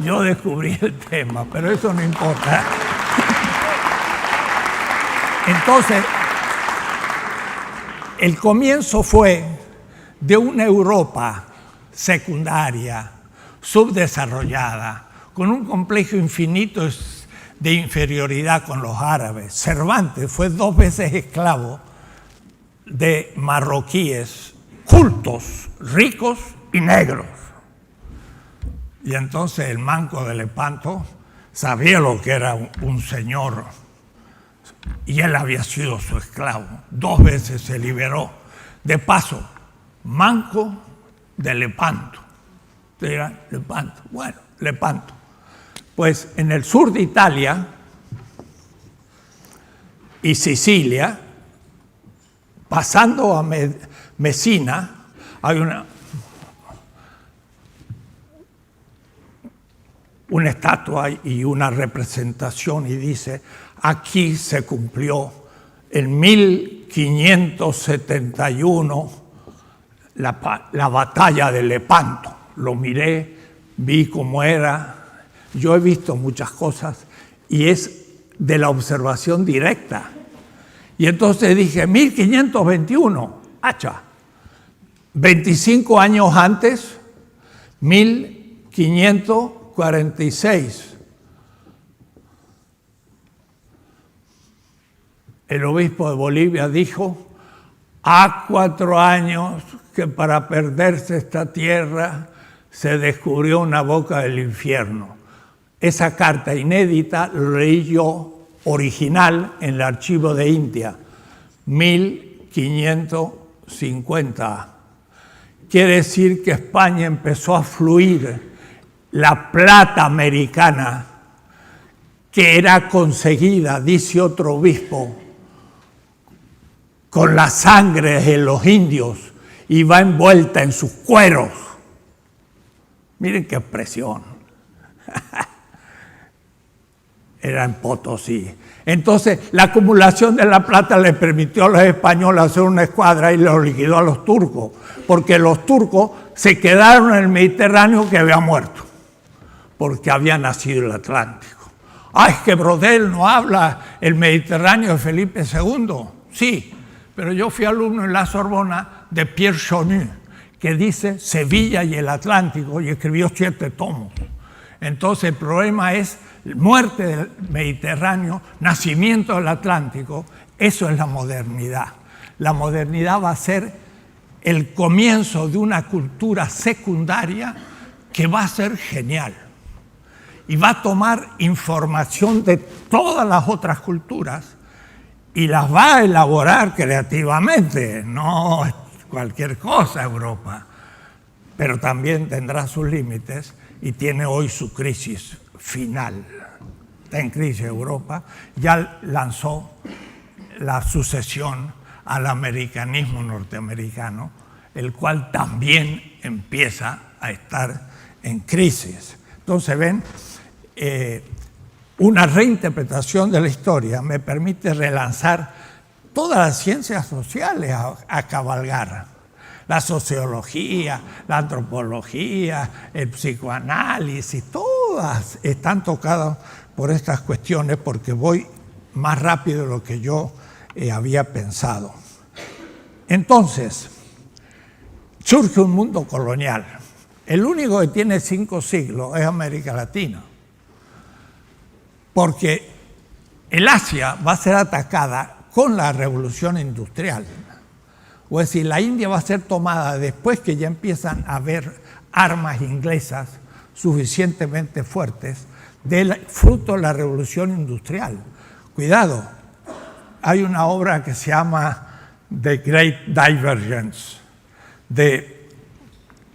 yo descubrí el tema, pero eso no importa. Entonces, el comienzo fue de una Europa secundaria, subdesarrollada, con un complejo infinito de inferioridad con los árabes. Cervantes fue 2 veces esclavo de marroquíes, cultos, ricos y negros. Y entonces el manco de Lepanto sabía lo que era un señor, y él había sido su esclavo. 2 veces se liberó. De paso, manco de Lepanto. Ustedes dirán, Lepanto. Bueno, Lepanto. Pues en el sur de Italia y Sicilia, pasando a Messina, hay una estatua y una representación y dice, aquí se cumplió en 1571 la batalla de Lepanto. Lo miré, vi cómo era. Yo he visto muchas cosas y es de la observación directa. Y entonces dije, 1521, hacha. 25 años antes, 1546. El obispo de Bolivia dijo, ha 4 años que para perderse esta tierra se descubrió una boca del infierno. Esa carta inédita lo leí yo original en el archivo de India, 1550. Quiere decir que España empezó a fluir la plata americana que era conseguida, dice otro obispo, con la sangre de los indios y va envuelta en sus cueros. Miren qué expresión. Era en Potosí. Entonces, la acumulación de la plata le permitió a los españoles hacer una escuadra y los liquidó a los turcos, porque los turcos se quedaron en el Mediterráneo que había muerto, porque había nacido el Atlántico. Es que Brodel no habla el Mediterráneo de Felipe II. Sí, pero yo fui alumno en la Sorbona de Pierre Chonu, que dice Sevilla y el Atlántico, y escribió 7 tomos. Entonces el problema es muerte del Mediterráneo, nacimiento del Atlántico. Eso es la modernidad. La modernidad va a ser el comienzo de una cultura secundaria que va a ser genial. Y va a tomar información de todas las otras culturas y las va a elaborar creativamente. No es cualquier cosa Europa, pero también tendrá sus límites y tiene hoy su crisis final. Está en crisis Europa, ya lanzó la sucesión al americanismo norteamericano, el cual también empieza a estar en crisis. Entonces, ven, una reinterpretación de la historia me permite relanzar todas las ciencias sociales a cabalgar. La sociología, la antropología, el psicoanálisis, todas están tocadas por estas cuestiones porque voy más rápido de lo que yo había pensado. Entonces, surge un mundo colonial. El único que tiene 5 siglos es América Latina, porque el Asia va a ser atacada con la revolución industrial. O es decir, la India va a ser tomada después que ya empiezan a haber armas inglesas suficientemente fuertes, fruto de la revolución industrial. Cuidado, hay una obra que se llama The Great Divergence, de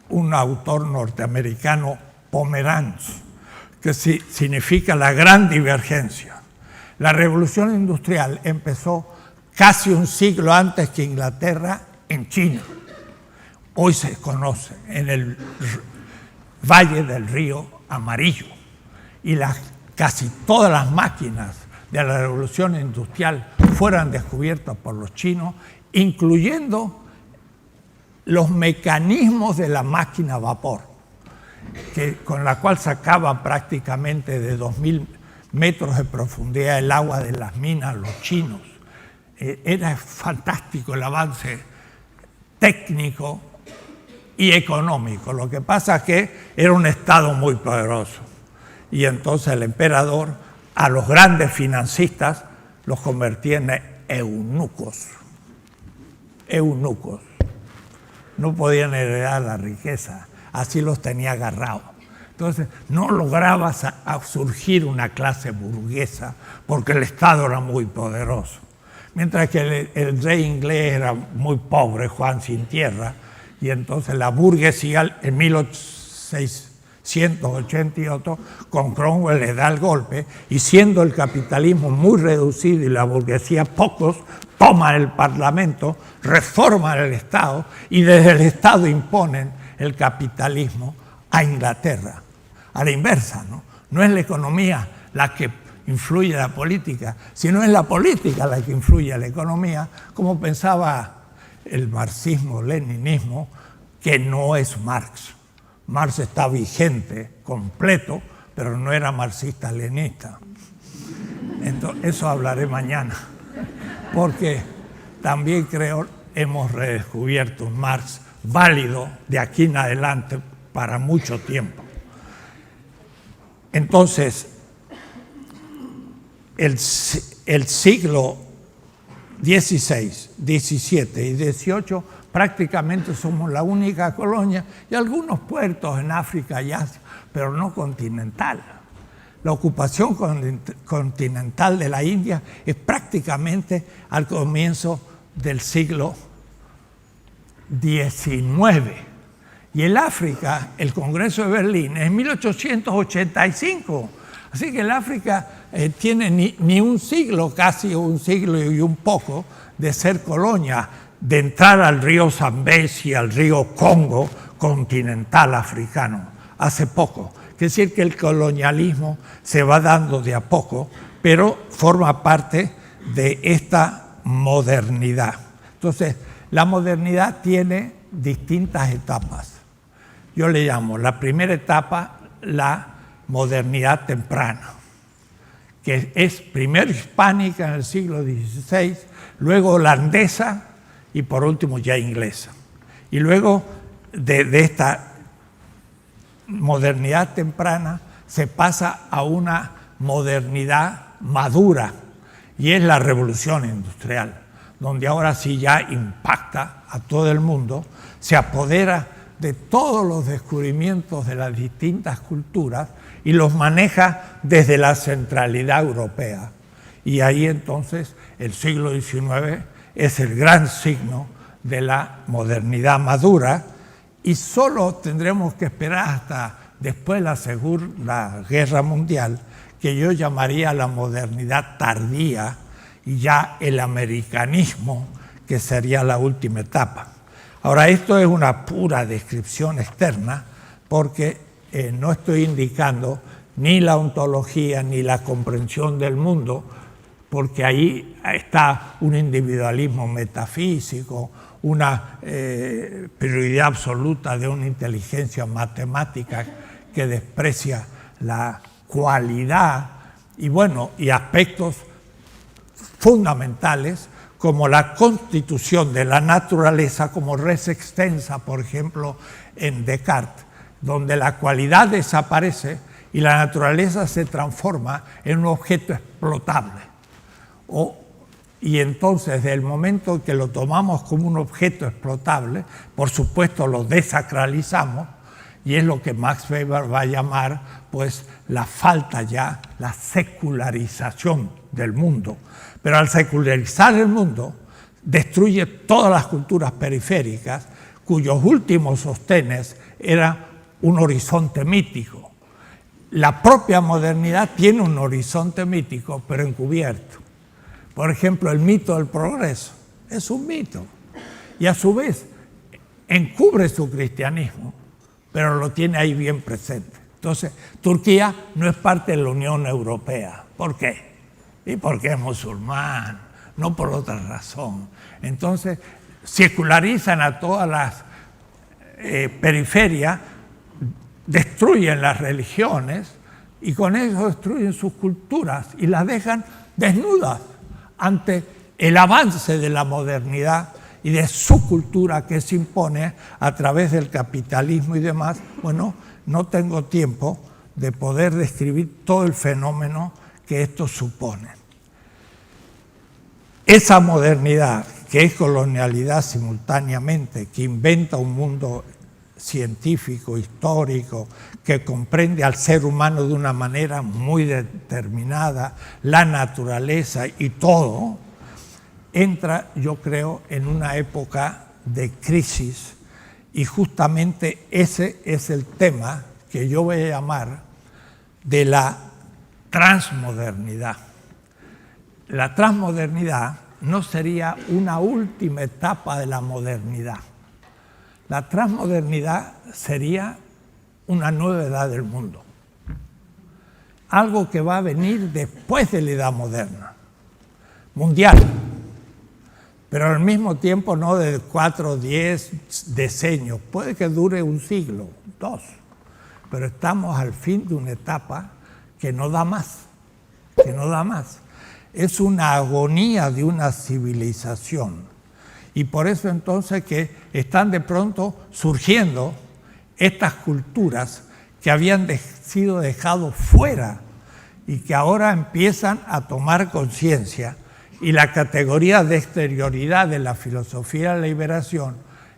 un autor norteamericano, Pomeranz, que significa la gran divergencia. La revolución industrial empezó casi un siglo antes que Inglaterra en China. Hoy se conoce en el Valle del Río Amarillo. Y casi todas las máquinas de la revolución industrial fueron descubiertas por los chinos, incluyendo los mecanismos de la máquina a vapor, con la cual sacaban prácticamente de 2000 metros de profundidad el agua de las minas los chinos. Era fantástico el avance técnico y económico. Lo que pasa es que era un Estado muy poderoso. Y entonces el emperador a los grandes financistas los convertía en eunucos. Eunucos. No podían heredar la riqueza, así los tenía agarrados. Entonces no lograba surgir una clase burguesa porque el Estado era muy poderoso. Mientras que el rey inglés era muy pobre, Juan sin tierra, y entonces la burguesía en 1688 con Cromwell le da el golpe, y siendo el capitalismo muy reducido y la burguesía pocos, toman el parlamento, reforman el Estado y desde el Estado imponen el capitalismo a Inglaterra. A la inversa, ¿no? No es la economía la que influye la política, sino es la política la que influye a la economía, como pensaba el marxismo-leninismo, que no es Marx. Marx está vigente, completo, pero no era marxista-leninista. Entonces, eso hablaré mañana, porque también creo hemos redescubierto un Marx válido de aquí en adelante para mucho tiempo. Entonces, el siglo XVI, XVII y XVIII prácticamente somos la única colonia y algunos puertos en África y Asia, pero no continental. La ocupación continental de la India es prácticamente al comienzo del siglo XIX. Y el África, el Congreso de Berlín, es 1885. Así que el África tiene ni un siglo, casi un siglo y un poco, de ser colonia, de entrar al río Zambezi, al río Congo continental africano, hace poco. Quiere decir que el colonialismo se va dando de a poco, pero forma parte de esta modernidad. Entonces, la modernidad tiene distintas etapas. Yo le llamo la primera etapa la modernidad temprana, que es primero hispánica en el siglo XVI, luego holandesa y por último ya inglesa. Y luego de esta modernidad temprana se pasa a una modernidad madura, y es la revolución industrial, donde ahora sí ya impacta a todo el mundo, se apodera de todos los descubrimientos de las distintas culturas y los maneja desde la centralidad europea. Y ahí entonces el siglo XIX es el gran signo de la modernidad madura, y solo tendremos que esperar hasta después de la Segunda Guerra Mundial, que yo llamaría la modernidad tardía, y ya el americanismo, que sería la última etapa. Ahora, esto es una pura descripción externa, porque no estoy indicando ni la ontología ni la comprensión del mundo, porque ahí está un individualismo metafísico, una prioridad absoluta de una inteligencia matemática que desprecia la cualidad y aspectos fundamentales como la constitución de la naturaleza como res extensa, por ejemplo, en Descartes, donde la cualidad desaparece y la naturaleza se transforma en un objeto explotable. Y entonces, desde el momento que lo tomamos como un objeto explotable, por supuesto lo desacralizamos, y es lo que Max Weber va a llamar pues la falta ya, la secularización del mundo. Pero al secularizar el mundo, destruye todas las culturas periféricas, cuyos últimos sostenes eran un horizonte mítico. La propia modernidad tiene un horizonte mítico, pero encubierto. Por ejemplo, el mito del progreso es un mito, y a su vez encubre su cristianismo, pero lo tiene ahí bien presente. Entonces, Turquía no es parte de la Unión Europea. ¿Por qué? Y porque es musulmán, no por otra razón. Entonces, secularizan a todas las periferias, destruyen las religiones, y con eso destruyen sus culturas y las dejan desnudas ante el avance de la modernidad y de su cultura que se impone a través del capitalismo y demás. Bueno, no tengo tiempo de poder describir todo el fenómeno que esto supone. Esa modernidad, que es colonialidad simultáneamente, que inventa un mundo científico, histórico, que comprende al ser humano de una manera muy determinada, la naturaleza y todo, entra, yo creo, en una época de crisis, y justamente ese es el tema que yo voy a llamar de la transmodernidad. La transmodernidad no sería una última etapa de la modernidad. La transmodernidad sería una nueva edad del mundo, algo que va a venir después de la edad moderna, mundial, pero al mismo tiempo no de 4 o 10 decenios, puede que dure un siglo, 2, pero estamos al fin de una etapa que no da más, Es una agonía de una civilización. Y por eso entonces que están de pronto surgiendo estas culturas que habían sido dejadas fuera y que ahora empiezan a tomar conciencia, y la categoría de exterioridad de la filosofía de la liberación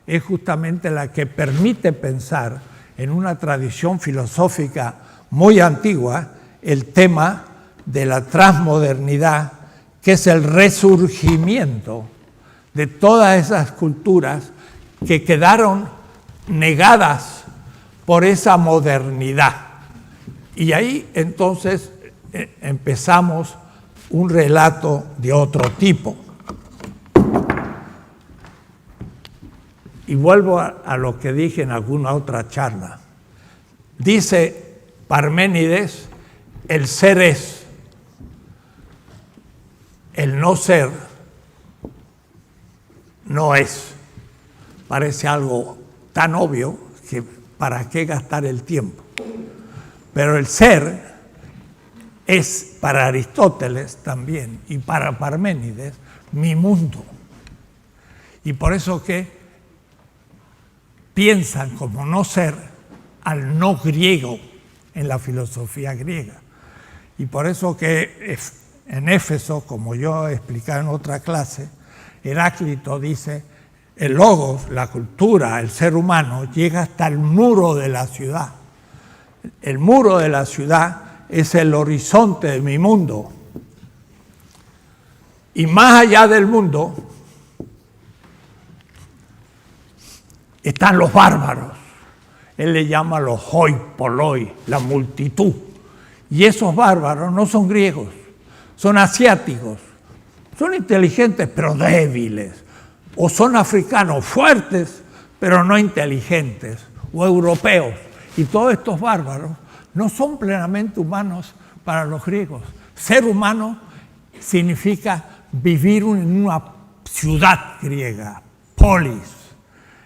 es justamente la que permite pensar en una tradición filosófica muy antigua el tema de la transmodernidad, que es el resurgimiento de todas esas culturas que quedaron negadas por esa modernidad. Y ahí entonces empezamos un relato de otro tipo. Y vuelvo a lo que dije en alguna otra charla. Dice Parménides, el ser es, el no ser no es. Parece algo tan obvio que para qué gastar el tiempo. Pero el ser es, para Aristóteles también y para Parménides, mi mundo. Y por eso que piensan como no ser al no griego en la filosofía griega. Y por eso que en Éfeso, como yo he explicado en otra clase, Heráclito dice, el logos, la cultura, el ser humano, llega hasta el muro de la ciudad. El muro de la ciudad es el horizonte de mi mundo. Y más allá del mundo están los bárbaros. Él le llama los hoi polloi, la multitud. Y esos bárbaros no son griegos, son asiáticos. Son inteligentes pero débiles. O son africanos fuertes pero no inteligentes. O europeos. Y todos estos bárbaros no son plenamente humanos para los griegos. Ser humano significa vivir en una ciudad griega, polis.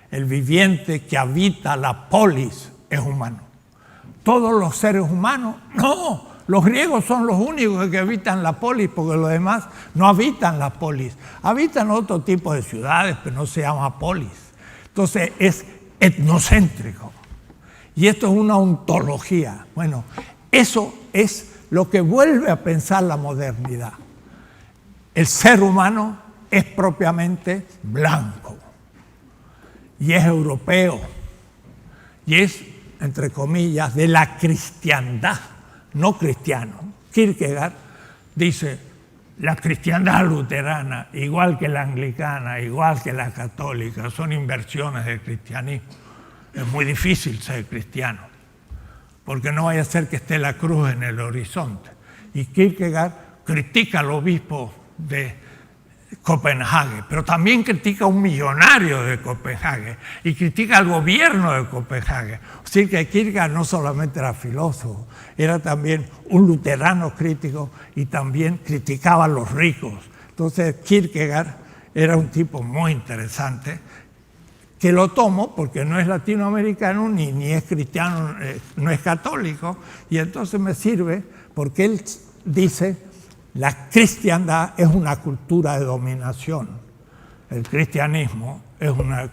El viviente que habita la polis es humano. ¿Todos los seres humanos? No, los griegos son los únicos que habitan la polis, porque los demás no habitan la polis. Habitan otro tipo de ciudades, pero no se llama polis. Entonces es etnocéntrico. Y esto es una ontología. Bueno, eso es lo que vuelve a pensar la modernidad. El ser humano es propiamente blanco. Y es europeo. Y es, entre comillas, de la cristiandad, no cristiano. Kierkegaard dice, la cristiandad luterana, igual que la anglicana, igual que la católica, son inversiones del cristianismo. Es muy difícil ser cristiano, porque no vaya a ser que esté la cruz en el horizonte. Y Kierkegaard critica al obispo de Copenhague, pero también critica a un millonario de Copenhague y critica al gobierno de Copenhague. O sea que Kierkegaard no solamente era filósofo, era también un luterano crítico y también criticaba a los ricos. Entonces Kierkegaard era un tipo muy interesante, que lo tomo porque no es latinoamericano ni es cristiano, no es católico, y entonces me sirve porque él dice, la cristiandad es una cultura de dominación. El cristianismo es una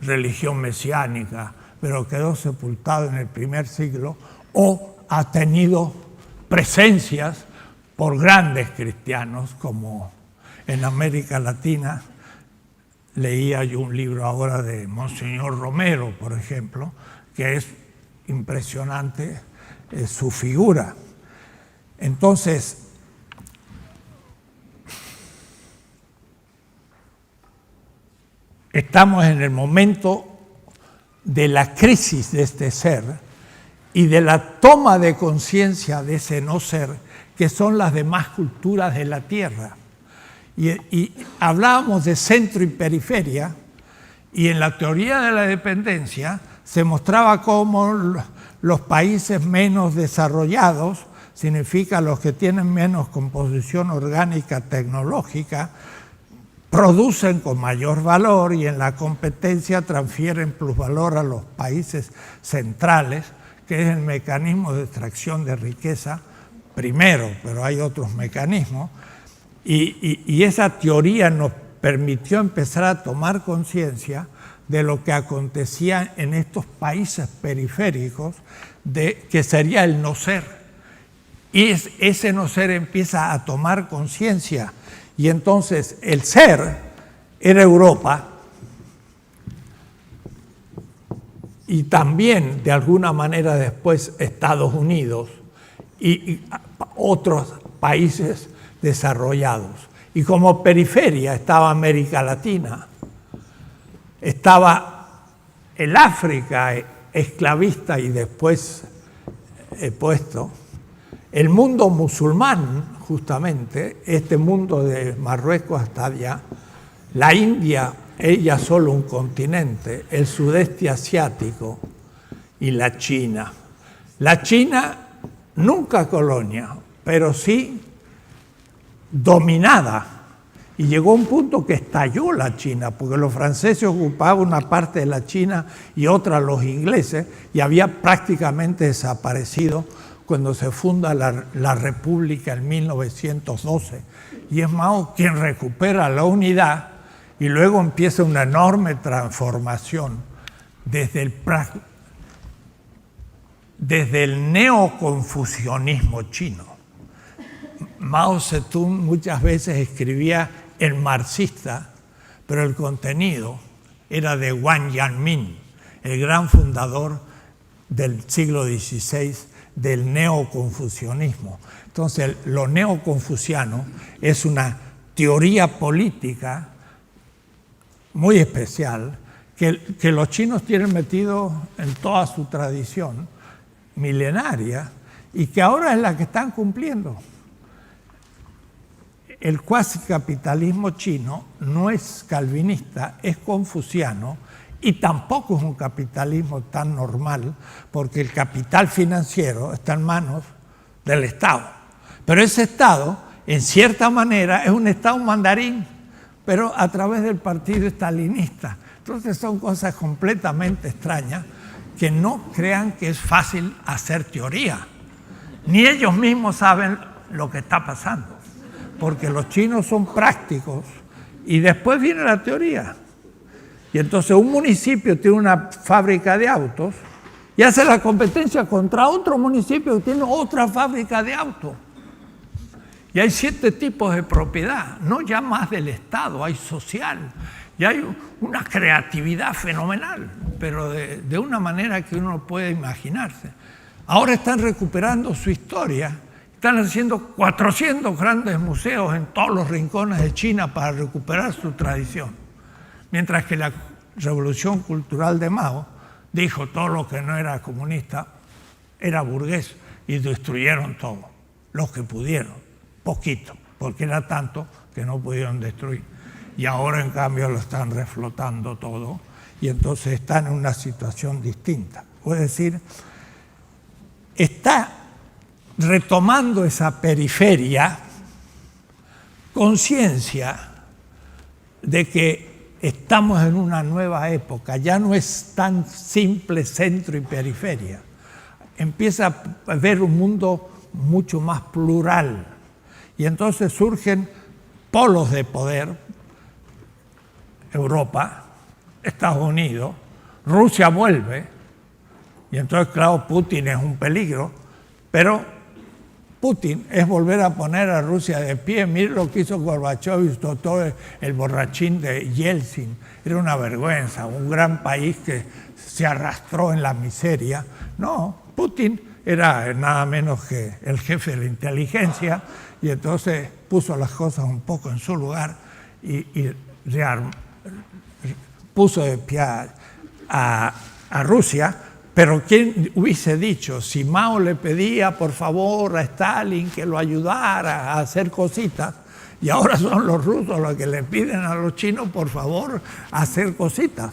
religión mesiánica, pero quedó sepultado en el primer siglo o ha tenido presencias por grandes cristianos, como en América Latina. Leía yo un libro ahora de Monseñor Romero, por ejemplo, que es impresionante su figura. Entonces, estamos en el momento de la crisis de este ser y de la toma de conciencia de ese no ser, que son las demás culturas de la Tierra. Y hablábamos de centro y periferia, y en la teoría de la dependencia se mostraba cómo los países menos desarrollados, significa los que tienen menos composición orgánica tecnológica, producen con mayor valor y en la competencia transfieren plusvalor a los países centrales, que es el mecanismo de extracción de riqueza primero, pero hay otros mecanismos. Y esa teoría nos permitió empezar a tomar conciencia de lo que acontecía en estos países periféricos, que sería el no ser. Y ese no ser empieza a tomar conciencia. Y entonces el ser era Europa y también de alguna manera después Estados Unidos y otros países desarrollados. Y como periferia estaba América Latina, estaba el África esclavista y después puesto, el mundo musulmán, justamente, este mundo de Marruecos hasta allá, la India, ella solo un continente, el sudeste asiático y la China. La China nunca colonia, pero sí dominada. Y llegó un punto que estalló la China, porque los franceses ocupaban una parte de la China y otra los ingleses, y había prácticamente desaparecido cuando se funda la República en 1912. Y es Mao quien recupera la unidad y luego empieza una enorme transformación desde el neoconfucianismo chino. Mao Zedong muchas veces escribía el marxista, pero el contenido era de Wang Yanmin, el gran fundador del siglo XVI del neoconfucianismo. Entonces, lo neoconfuciano es una teoría política muy especial que los chinos tienen metido en toda su tradición milenaria y que ahora es la que están cumpliendo. El cuasi capitalismo chino no es calvinista, es confuciano y tampoco es un capitalismo tan normal porque el capital financiero está en manos del Estado. Pero ese Estado, en cierta manera, es un Estado mandarín, pero a través del partido estalinista. Entonces son cosas completamente extrañas que no crean que es fácil hacer teoría. Ni ellos mismos saben lo que está pasando, porque los chinos son prácticos y después viene la teoría. Y entonces un municipio tiene una fábrica de autos y hace la competencia contra otro municipio que tiene otra fábrica de autos. Y hay 7 tipos de propiedad, no ya más del Estado, hay social. Y hay una creatividad fenomenal, pero de una manera que uno no puede imaginarse. Ahora están recuperando su historia, están haciendo 400 grandes museos en todos los rincones de China para recuperar su tradición. Mientras que la revolución cultural de Mao dijo todo lo que no era comunista era burgués y destruyeron todo, los que pudieron, poquito, porque era tanto que no pudieron destruir. Y ahora en cambio lo están reflotando todo y entonces están en una situación distinta. Es decir, está retomando esa periferia conciencia de que estamos en una nueva época, ya no es tan simple centro y periferia. Empieza a ver un mundo mucho más plural y entonces surgen polos de poder. Europa, Estados Unidos, Rusia vuelve, y entonces, claro, Putin es un peligro, pero Putin es volver a poner a Rusia de pie. Mire lo que hizo Gorbachev y todo el borrachín de Yeltsin. Era una vergüenza, un gran país que se arrastró en la miseria. No, Putin era nada menos que el jefe de la inteligencia, y entonces puso las cosas un poco en su lugar y puso de pie a Rusia, pero ¿quién hubiese dicho si Mao le pedía por favor a Stalin que lo ayudara a hacer cositas y ahora son los rusos los que le piden a los chinos por favor a hacer cositas?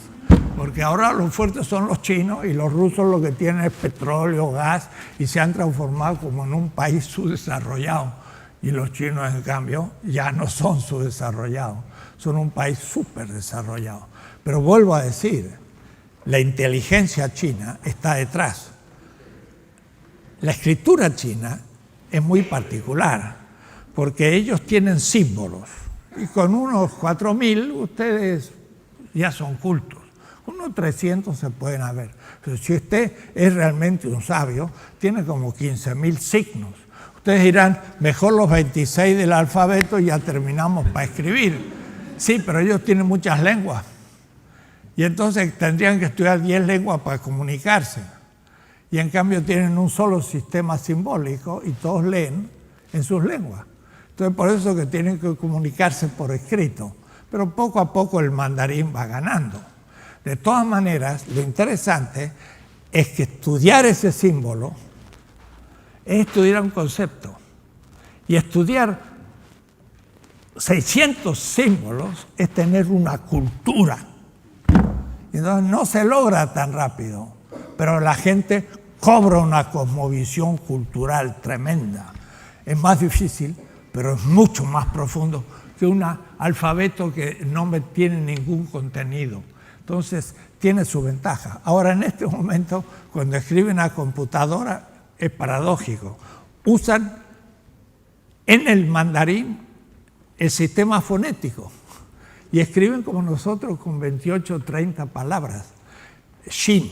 Porque ahora los fuertes son los chinos y los rusos lo que tienen es petróleo, gas y se han transformado como en un país subdesarrollado y los chinos en cambio ya no son subdesarrollados. Son un país súper desarrollado. Pero vuelvo a decir, la inteligencia china está detrás. La escritura china es muy particular, porque ellos tienen símbolos. Y con unos 4.000 ustedes ya son cultos. Unos 300 se pueden haber. Pero si usted es realmente un sabio, tiene como 15.000 signos. Ustedes dirán, mejor los 26 del alfabeto y ya terminamos para escribir. Sí, pero ellos tienen muchas lenguas y entonces tendrían que estudiar 10 lenguas para comunicarse y en cambio tienen un solo sistema simbólico y todos leen en sus lenguas. Entonces por eso que tienen que comunicarse por escrito, pero poco a poco el mandarín va ganando. De todas maneras, lo interesante es que estudiar ese símbolo es estudiar un concepto y estudiar 600 símbolos es tener una cultura. Entonces no se logra tan rápido, pero la gente cobra una cosmovisión cultural tremenda. Es más difícil, pero es mucho más profundo que un alfabeto que no tiene ningún contenido. Entonces tiene su ventaja. Ahora en este momento, cuando escriben a computadora, es paradójico. Usan en el mandarín el sistema fonético y escriben como nosotros con 28 o 30 palabras, Shin.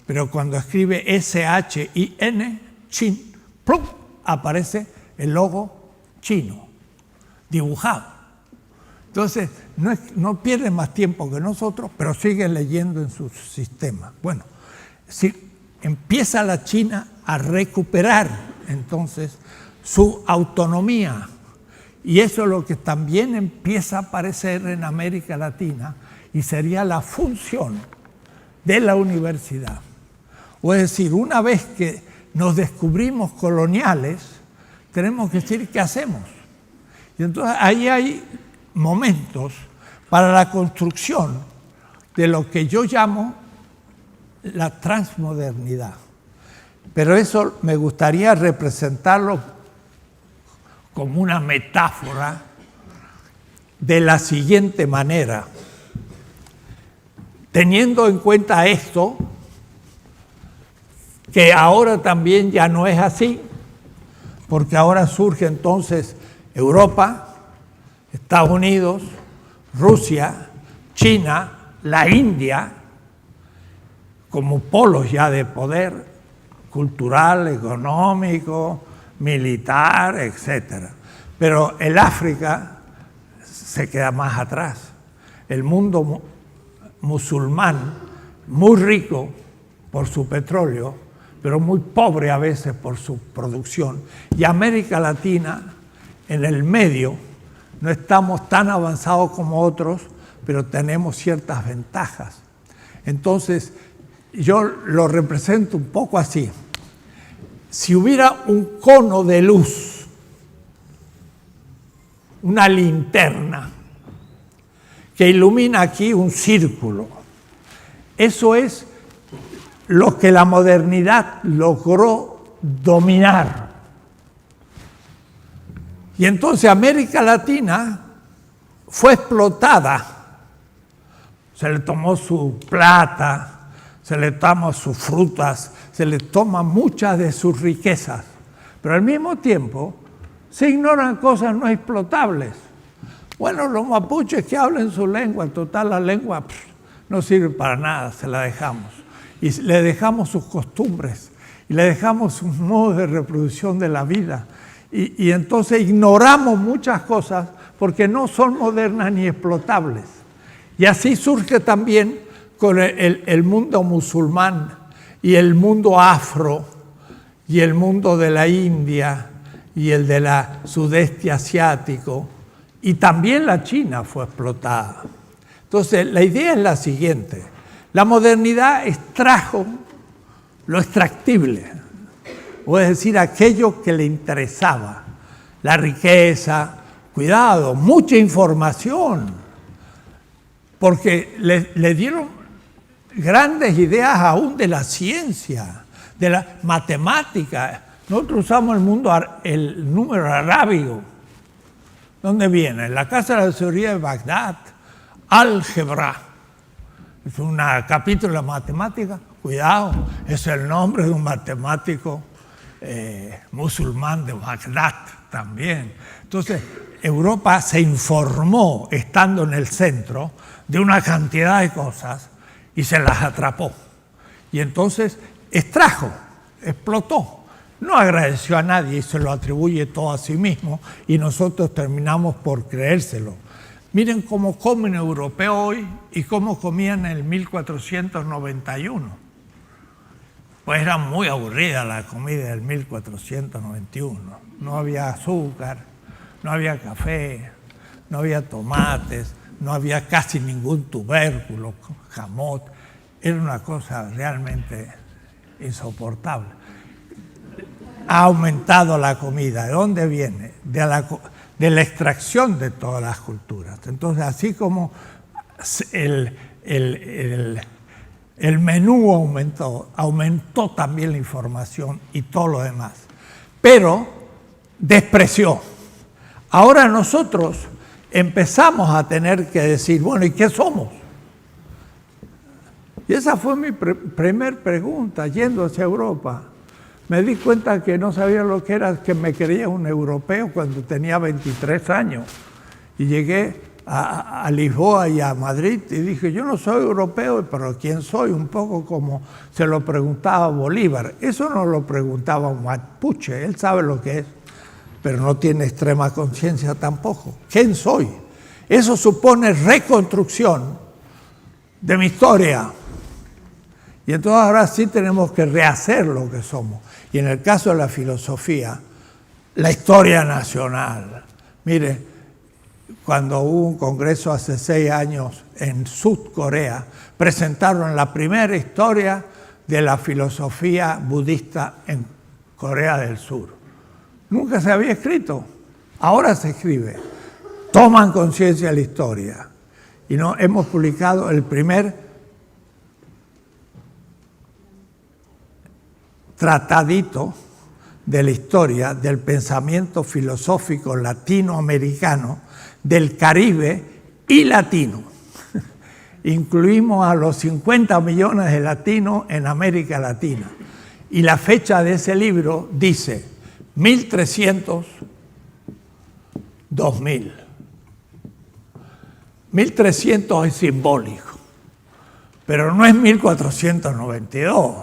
Pero cuando escribe S-H-I-N, Shin, ¡plum!, aparece el logo chino, dibujado. Entonces, no pierden más tiempo que nosotros, pero siguen leyendo en su sistema. Bueno, si empieza la China a recuperar entonces su autonomía, y eso es lo que también empieza a aparecer en América Latina, y sería la función de la universidad. O es decir, una vez que nos descubrimos coloniales, tenemos que decir qué hacemos. Y entonces ahí hay momentos para la construcción de lo que yo llamo la transmodernidad. Pero eso me gustaría representarlo como una metáfora de la siguiente manera. Teniendo en cuenta esto, que ahora también ya no es así, porque ahora surge entonces Europa, Estados Unidos, Rusia, China, la India, como polos ya de poder cultural, económico, militar, etc. Pero el África se queda más atrás. El mundo musulmán, muy rico por su petróleo, pero muy pobre a veces por su producción. Y América Latina, en el medio, no estamos tan avanzados como otros, pero tenemos ciertas ventajas. Entonces, yo lo represento un poco así. Si hubiera un cono de luz, una linterna, que ilumina aquí un círculo, eso es lo que la modernidad logró dominar. Y entonces América Latina fue explotada. Se le tomó su plata, se le tomó sus frutas, se le toma muchas de sus riquezas. Pero al mismo tiempo se ignoran cosas no explotables. Bueno, los mapuches que hablen su lengua, en total la lengua no sirve para nada, se la dejamos. Y le dejamos sus costumbres, y le dejamos sus modos de reproducción de la vida. Y entonces ignoramos muchas cosas porque no son modernas ni explotables. Y así surge también con el mundo musulmán y el mundo afro y el mundo de la India y el de la sudeste asiático. Y también la China fue explotada. Entonces la idea es la siguiente. La modernidad extrajo lo extractible, o es decir, aquello que le interesaba, la riqueza, cuidado, mucha información, porque le dieron grandes ideas aún de la ciencia, de la matemática. Nosotros usamos el número arábigo. ¿Dónde viene? En la Casa de la Sabiduría de Bagdad, álgebra. Es un capítulo de la matemática. Cuidado, es el nombre de un matemático musulmán de Bagdad también. Entonces, Europa se informó, estando en el centro, de una cantidad de cosas y se las atrapó. Y entonces extrajo, explotó. No agradeció a nadie y se lo atribuye todo a sí mismo y nosotros terminamos por creérselo. Miren cómo comen europeos hoy y cómo comían en el 1491. Pues era muy aburrida la comida del 1491. No había azúcar, no había café, no había tomates, no había casi ningún tubérculo, jamón. Era una cosa realmente insoportable. Ha aumentado la comida. ¿De dónde viene? De la extracción de todas las culturas. Entonces, así como el menú aumentó también la información y todo lo demás. Pero despreció. Ahora nosotros empezamos a tener que decir, bueno, ¿y qué somos? Y esa fue mi primer pregunta, yendo hacia Europa. Me di cuenta que no sabía lo que era, que me creía un europeo cuando tenía 23 años. Y llegué a Lisboa y a Madrid y dije, yo no soy europeo, pero ¿quién soy? Un poco como se lo preguntaba Bolívar. Eso no lo preguntaba un mapuche, él sabe lo que es, pero no tiene extrema conciencia tampoco. ¿Quién soy? Eso supone reconstrucción de mi historia. Y entonces ahora sí tenemos que rehacer lo que somos. Y en el caso de la filosofía, la historia nacional. Mire, cuando hubo un congreso hace 6 años en Sudcorea, presentaron la primera historia de la filosofía budista en Corea del Sur. Nunca se había escrito, ahora se escribe. Toman conciencia de la historia. Y hemos publicado el primer tratadito de la historia del pensamiento filosófico latinoamericano, del Caribe y latino. Incluimos a los 50 millones de latinos en América Latina. Y la fecha de ese libro dice 1300, 2000. 1300 es simbólico, pero no es 1492.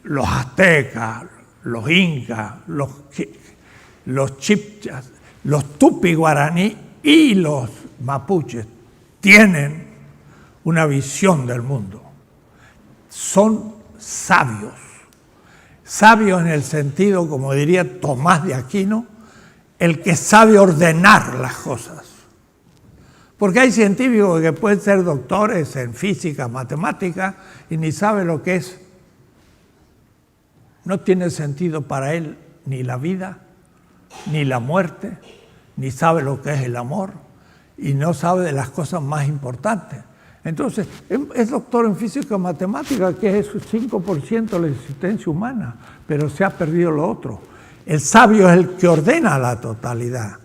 Los aztecas, los incas, los chipchas, los tupi guaraní y los mapuches tienen una visión del mundo. Son sabios. Sabios en el sentido, como diría Tomás de Aquino, el que sabe ordenar las cosas. Porque hay científicos que pueden ser doctores en física, matemática, y ni saben lo que es. No tiene sentido para él ni la vida, ni la muerte, ni sabe lo que es el amor, y no sabe de las cosas más importantes. Entonces, es doctor en física matemática, que es el 5% de la existencia humana, pero se ha perdido lo otro. El sabio es el que ordena la totalidad.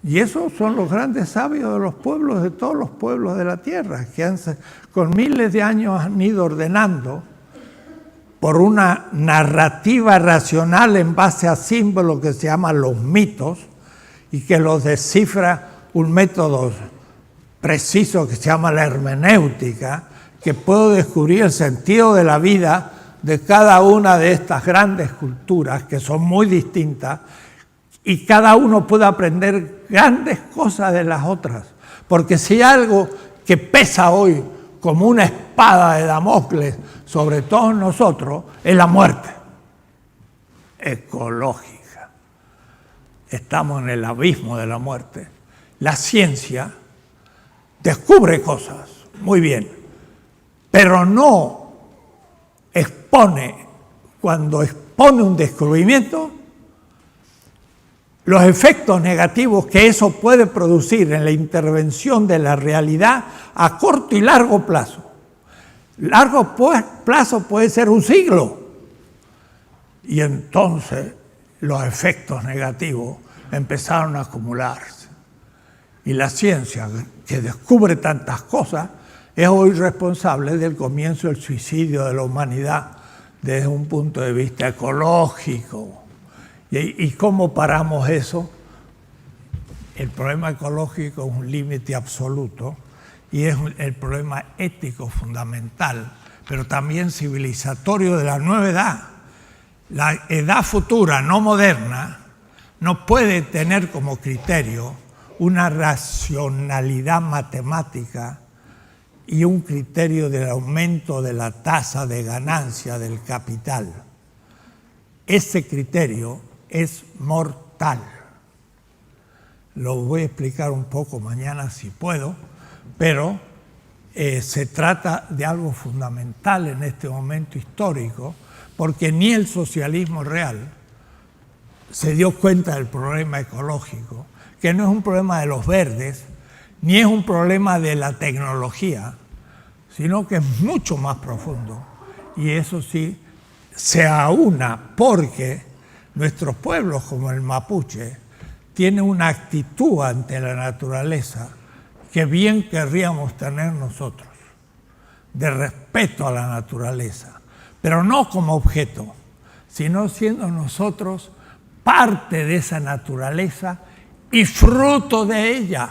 Y esos son los grandes sabios de los pueblos, de todos los pueblos de la tierra, que con miles de años han ido ordenando por una narrativa racional en base a símbolos que se llaman los mitos y que los descifra un método preciso que se llama la hermenéutica, que puede descubrir el sentido de la vida de cada una de estas grandes culturas que son muy distintas, y cada uno puede aprender grandes cosas de las otras. Porque si hay algo que pesa hoy como una espada de Damocles sobre todos nosotros, es la muerte ecológica. Estamos en el abismo de la muerte. La ciencia descubre cosas, muy bien, pero no expone, cuando expone un descubrimiento, los efectos negativos que eso puede producir en la intervención de la realidad a corto y largo plazo. Largo plazo puede ser un siglo. Y entonces los efectos negativos empezaron a acumularse. Y la ciencia, que descubre tantas cosas, es hoy responsable del comienzo del suicidio de la humanidad desde un punto de vista ecológico. ¿Y cómo paramos eso? El problema ecológico es un límite absoluto y es el problema ético fundamental, pero también civilizatorio de la nueva edad. La edad futura, no moderna, no puede tener como criterio una racionalidad matemática y un criterio del aumento de la tasa de ganancia del capital. Ese criterio es mortal. Lo voy a explicar un poco mañana si puedo, pero se trata de algo fundamental en este momento histórico, porque ni el socialismo real se dio cuenta del problema ecológico, que no es un problema de los verdes, ni es un problema de la tecnología, sino que es mucho más profundo. Y eso sí, se aúna porque nuestros pueblos, como el mapuche, tienen una actitud ante la naturaleza que bien querríamos tener nosotros, de respeto a la naturaleza, pero no como objeto, sino siendo nosotros parte de esa naturaleza y fruto de ella.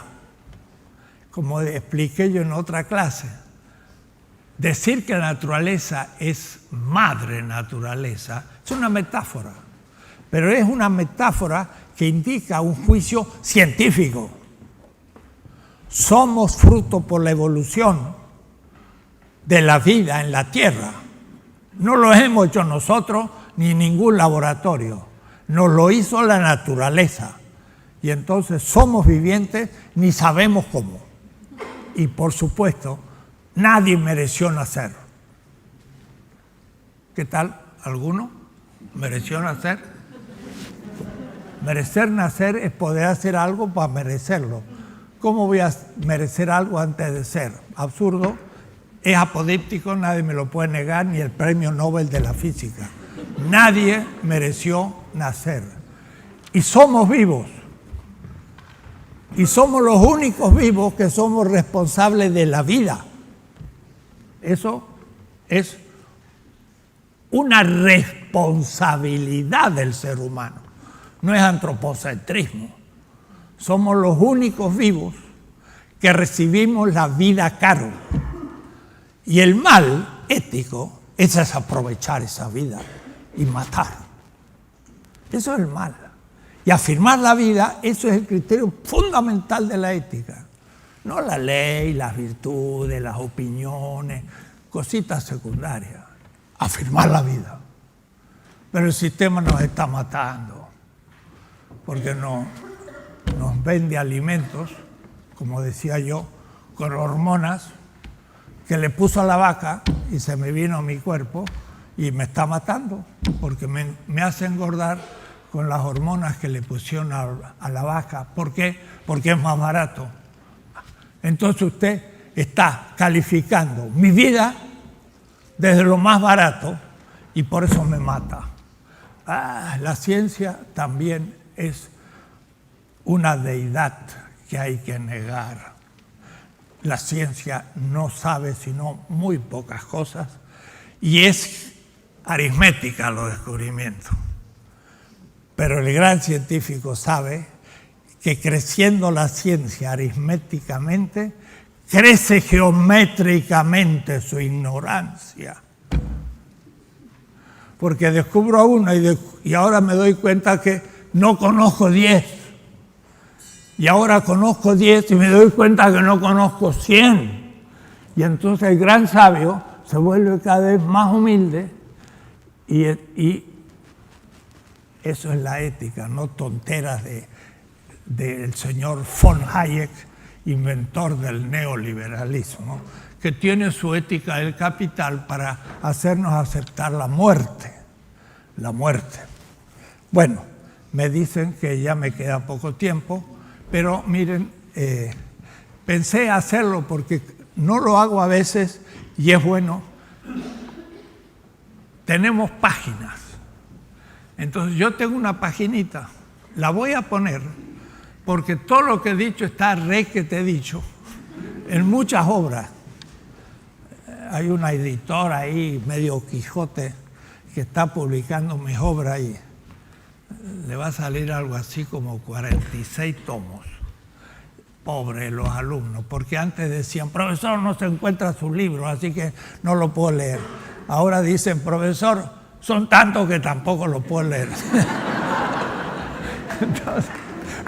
como expliqué yo en otra clase, decir que la naturaleza es madre naturaleza es una metáfora, pero es una metáfora que indica un juicio científico. Somos fruto por la evolución de la vida en la Tierra. No lo hemos hecho nosotros ni ningún laboratorio. Nos lo hizo la naturaleza. Y entonces somos vivientes, ni sabemos cómo. Y por supuesto, nadie mereció nacer. ¿Qué tal? ¿Alguno mereció nacer? Merecer nacer es poder hacer algo para merecerlo. ¿Cómo voy a merecer algo antes de ser? Absurdo, es apodíptico, nadie me lo puede negar, ni el premio Nobel de la física. Nadie mereció nacer. Y somos vivos. Y somos los únicos vivos que somos responsables de la vida. Eso es una responsabilidad del ser humano. No es antropocentrismo. Somos los únicos vivos que recibimos la vida caro. Y el mal ético es desaprovechar esa vida y matar. Eso es el mal. Y afirmar la vida, eso es el criterio fundamental de la ética. No la ley, las virtudes, las opiniones, cositas secundarias. Afirmar la vida. Pero el sistema nos está matando. Porque nos vende alimentos, como decía yo, con hormonas que le puso a la vaca y se me vino a mi cuerpo y me está matando. Porque me hace engordar con las hormonas que le pusieron a la vaca. ¿Por qué? Porque es más barato. Entonces usted está calificando mi vida desde lo más barato y por eso me mata. La ciencia también es una deidad que hay que negar. La ciencia no sabe sino muy pocas cosas y es aritmética los descubrimientos. Pero el gran científico sabe que creciendo la ciencia aritméticamente, crece geométricamente su ignorancia. Porque descubro a uno y ahora me doy cuenta que no conozco 10. Y ahora conozco 10 y me doy cuenta que no conozco 100. Y entonces el gran sabio se vuelve cada vez más humilde y eso es la ética, no tonteras del señor von Hayek, inventor del neoliberalismo, que tiene su ética del capital para hacernos aceptar la muerte. La muerte. Bueno, me dicen que ya me queda poco tiempo, pero miren, pensé hacerlo porque no lo hago a veces y es bueno. Tenemos páginas. Entonces yo tengo una paginita, la voy a poner porque todo lo que he dicho está requete dicho en muchas obras. Hay una editora ahí, medio Quijote, que está publicando mis obras y le va a salir algo así como 46 tomos. Pobres los alumnos, porque antes decían, profesor, no se encuentra sus libros, así que no lo puedo leer. Ahora dicen, profesor, son tantos que tampoco lo puedo leer. Entonces,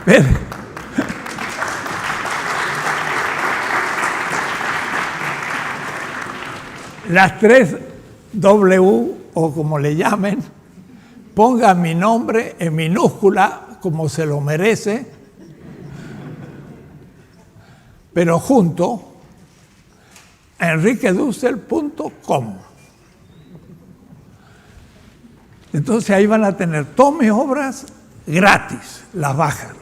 pero, las 3 W, o como le llamen, pongan mi nombre en minúscula, como se lo merece, pero junto, enriquedussel.com. Entonces ahí van a tener todas mis obras gratis, las bajan.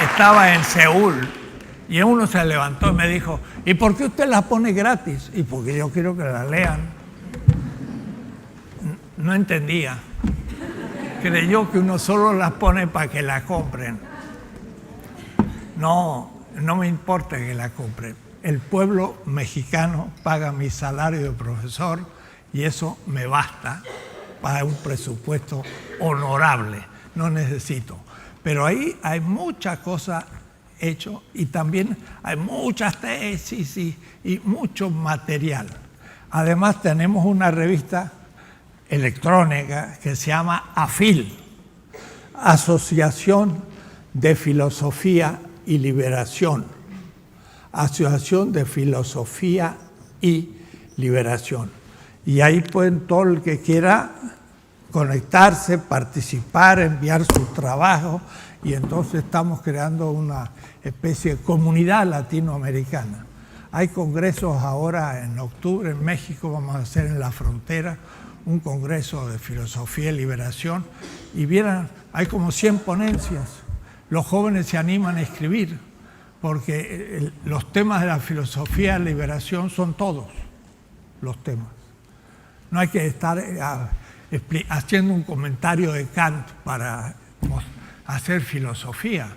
Estaba en Seúl y uno se levantó y me dijo, ¿y por qué usted las pone gratis? Y porque yo quiero que las lean. No entendía. Creyó que uno solo las pone para que la compren. No me importa que la compren. el pueblo mexicano paga mi salario de profesor y eso me basta para un presupuesto honorable, no necesito. Pero ahí hay muchas cosas hechas y también hay muchas tesis y mucho material. Además tenemos una revista electrónica que se llama AFIL, Asociación de Filosofía y Liberación. Asociación de Filosofía y Liberación. Y ahí pueden todo el que quiera conectarse, participar, enviar su trabajo, y entonces estamos creando una especie de comunidad latinoamericana. Hay congresos ahora en octubre en México, vamos a hacer en la frontera un congreso de filosofía y liberación, y vieran, hay como 100 ponencias. Los jóvenes se animan a escribir, porque los temas de la filosofía y la liberación son todos los temas. No hay que estar haciendo un comentario de Kant para hacer filosofía.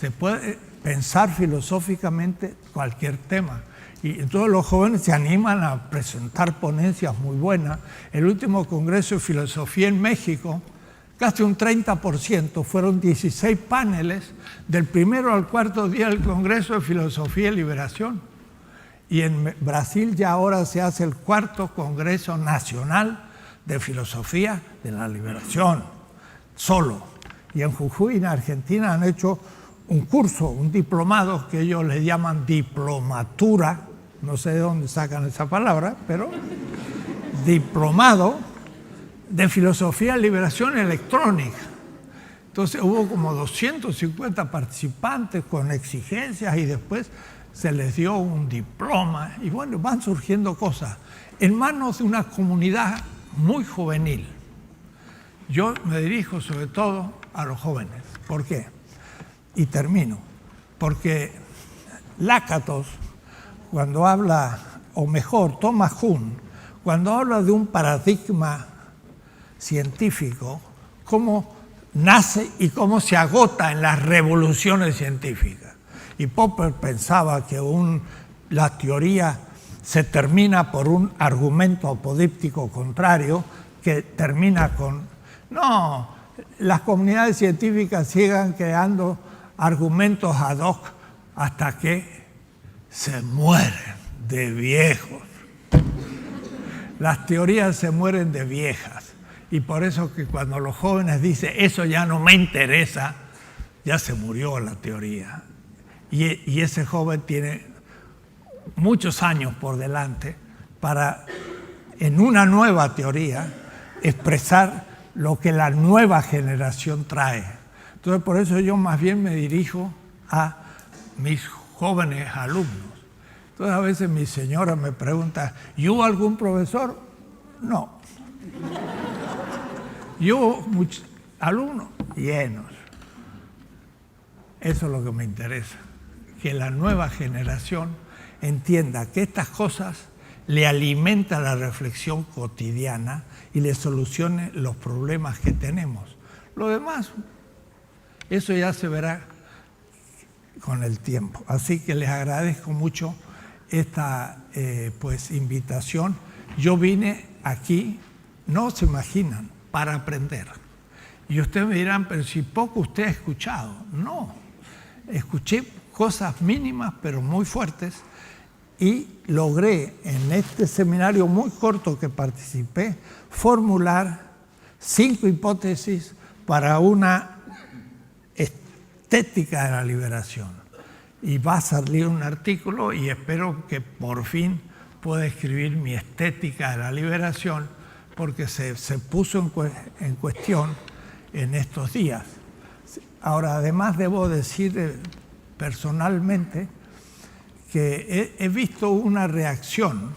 Se puede pensar filosóficamente cualquier tema. Y entonces los jóvenes se animan a presentar ponencias muy buenas. El último Congreso de Filosofía en México, casi un 30%, fueron 16 paneles del primero al cuarto día del Congreso de Filosofía y Liberación. Y en Brasil ya ahora se hace el cuarto Congreso Nacional de Filosofía de la Liberación, solo. Y en Jujuy, en Argentina, han hecho un curso, un diplomado que ellos le llaman diplomatura, no sé de dónde sacan esa palabra, pero diplomado de Filosofía y Liberación Electrónica. Entonces hubo como 250 participantes con exigencias y después se les dio un diploma y bueno, van surgiendo cosas en manos de una comunidad muy juvenil. Yo me dirijo sobre todo a los jóvenes. ¿Por qué? Y termino. Porque Lakatos, cuando habla, o mejor, Thomas Kuhn, cuando habla de un paradigma científico, cómo nace y cómo se agota en las revoluciones científicas. Y Popper pensaba que la teoría se termina por un argumento apodíptico contrario que termina con... No, las comunidades científicas sigan creando argumentos ad hoc hasta que se mueren de viejos. Las teorías se mueren de viejas. Y por eso que cuando los jóvenes dicen, eso ya no me interesa, ya se murió la teoría. Y ese joven tiene muchos años por delante para, en una nueva teoría, expresar lo que la nueva generación trae. Entonces, por eso yo más bien me dirijo a mis jóvenes alumnos. Entonces, a veces mi señora me pregunta, ¿y hubo algún profesor? No. ¿Y hubo muchos alumnos? Llenos. Eso es lo que me interesa, que la nueva generación entienda que estas cosas le alimentan la reflexión cotidiana y le solucione los problemas que tenemos. Lo demás, eso ya se verá con el tiempo. Así que les agradezco mucho esta invitación. Yo vine aquí, no se imaginan, para aprender. Y ustedes me dirán, pero si poco usted ha escuchado. No, escuché cosas mínimas pero muy fuertes y logré en este seminario muy corto que participé formular 5 hipótesis para una estética de la liberación. Y va a salir un artículo y espero que por fin pueda escribir mi estética de la liberación porque se puso en cuestión en estos días. Ahora, además debo decir personalmente que he visto una reacción,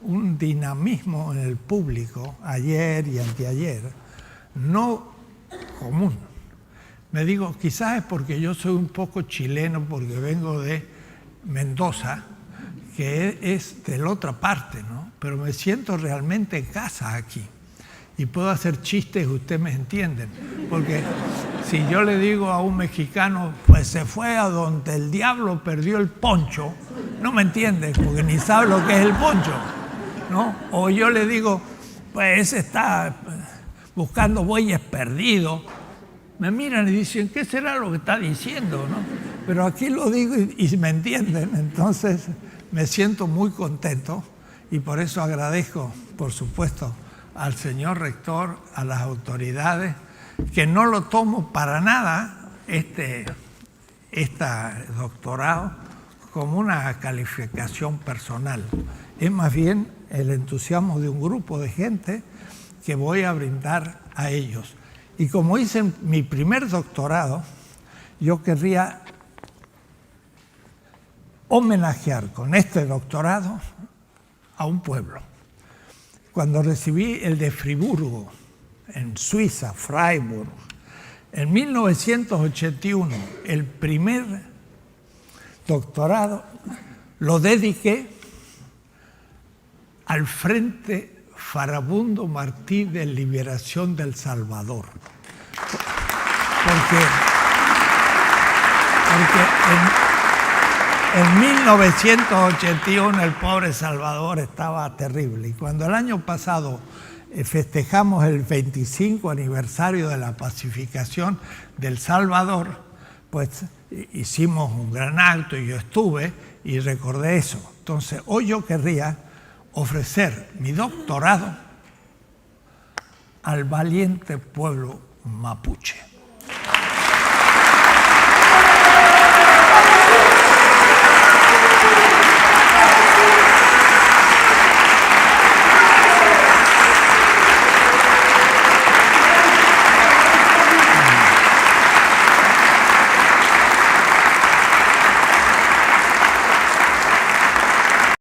un dinamismo en el público ayer y anteayer, no común. Me digo, quizás es porque yo soy un poco chileno, porque vengo de Mendoza, que es de la otra parte, ¿no? Pero me siento realmente en casa aquí. y puedo hacer chistes y ustedes me entienden. Porque si yo le digo a un mexicano, pues se fue a donde el diablo perdió el poncho, no me entiende, porque ni sabe lo que es el poncho, ¿no? O yo le digo, pues ese está buscando bueyes perdidos. Me miran y dicen, ¿qué será lo que está diciendo, no? Pero aquí lo digo y me entienden, entonces me siento muy contento y por eso agradezco, por supuesto, al señor rector, a las autoridades, que no lo tomo para nada este doctorado como una calificación personal. Es más bien el entusiasmo de un grupo de gente que voy a brindar a ellos. Y como hice mi primer doctorado, yo querría homenajear con este doctorado a un pueblo. Cuando recibí el de Friburgo, en Suiza, Freiburg, en 1981, el primer doctorado lo dediqué al Frente Farabundo Martí de Liberación del Salvador. Porque en 1981 el pobre Salvador estaba terrible. Y cuando el año pasado festejamos el 25 aniversario de la pacificación del Salvador, pues hicimos un gran acto y yo estuve y recordé eso. Entonces, hoy yo querría ofrecer mi doctorado al valiente pueblo mapuche.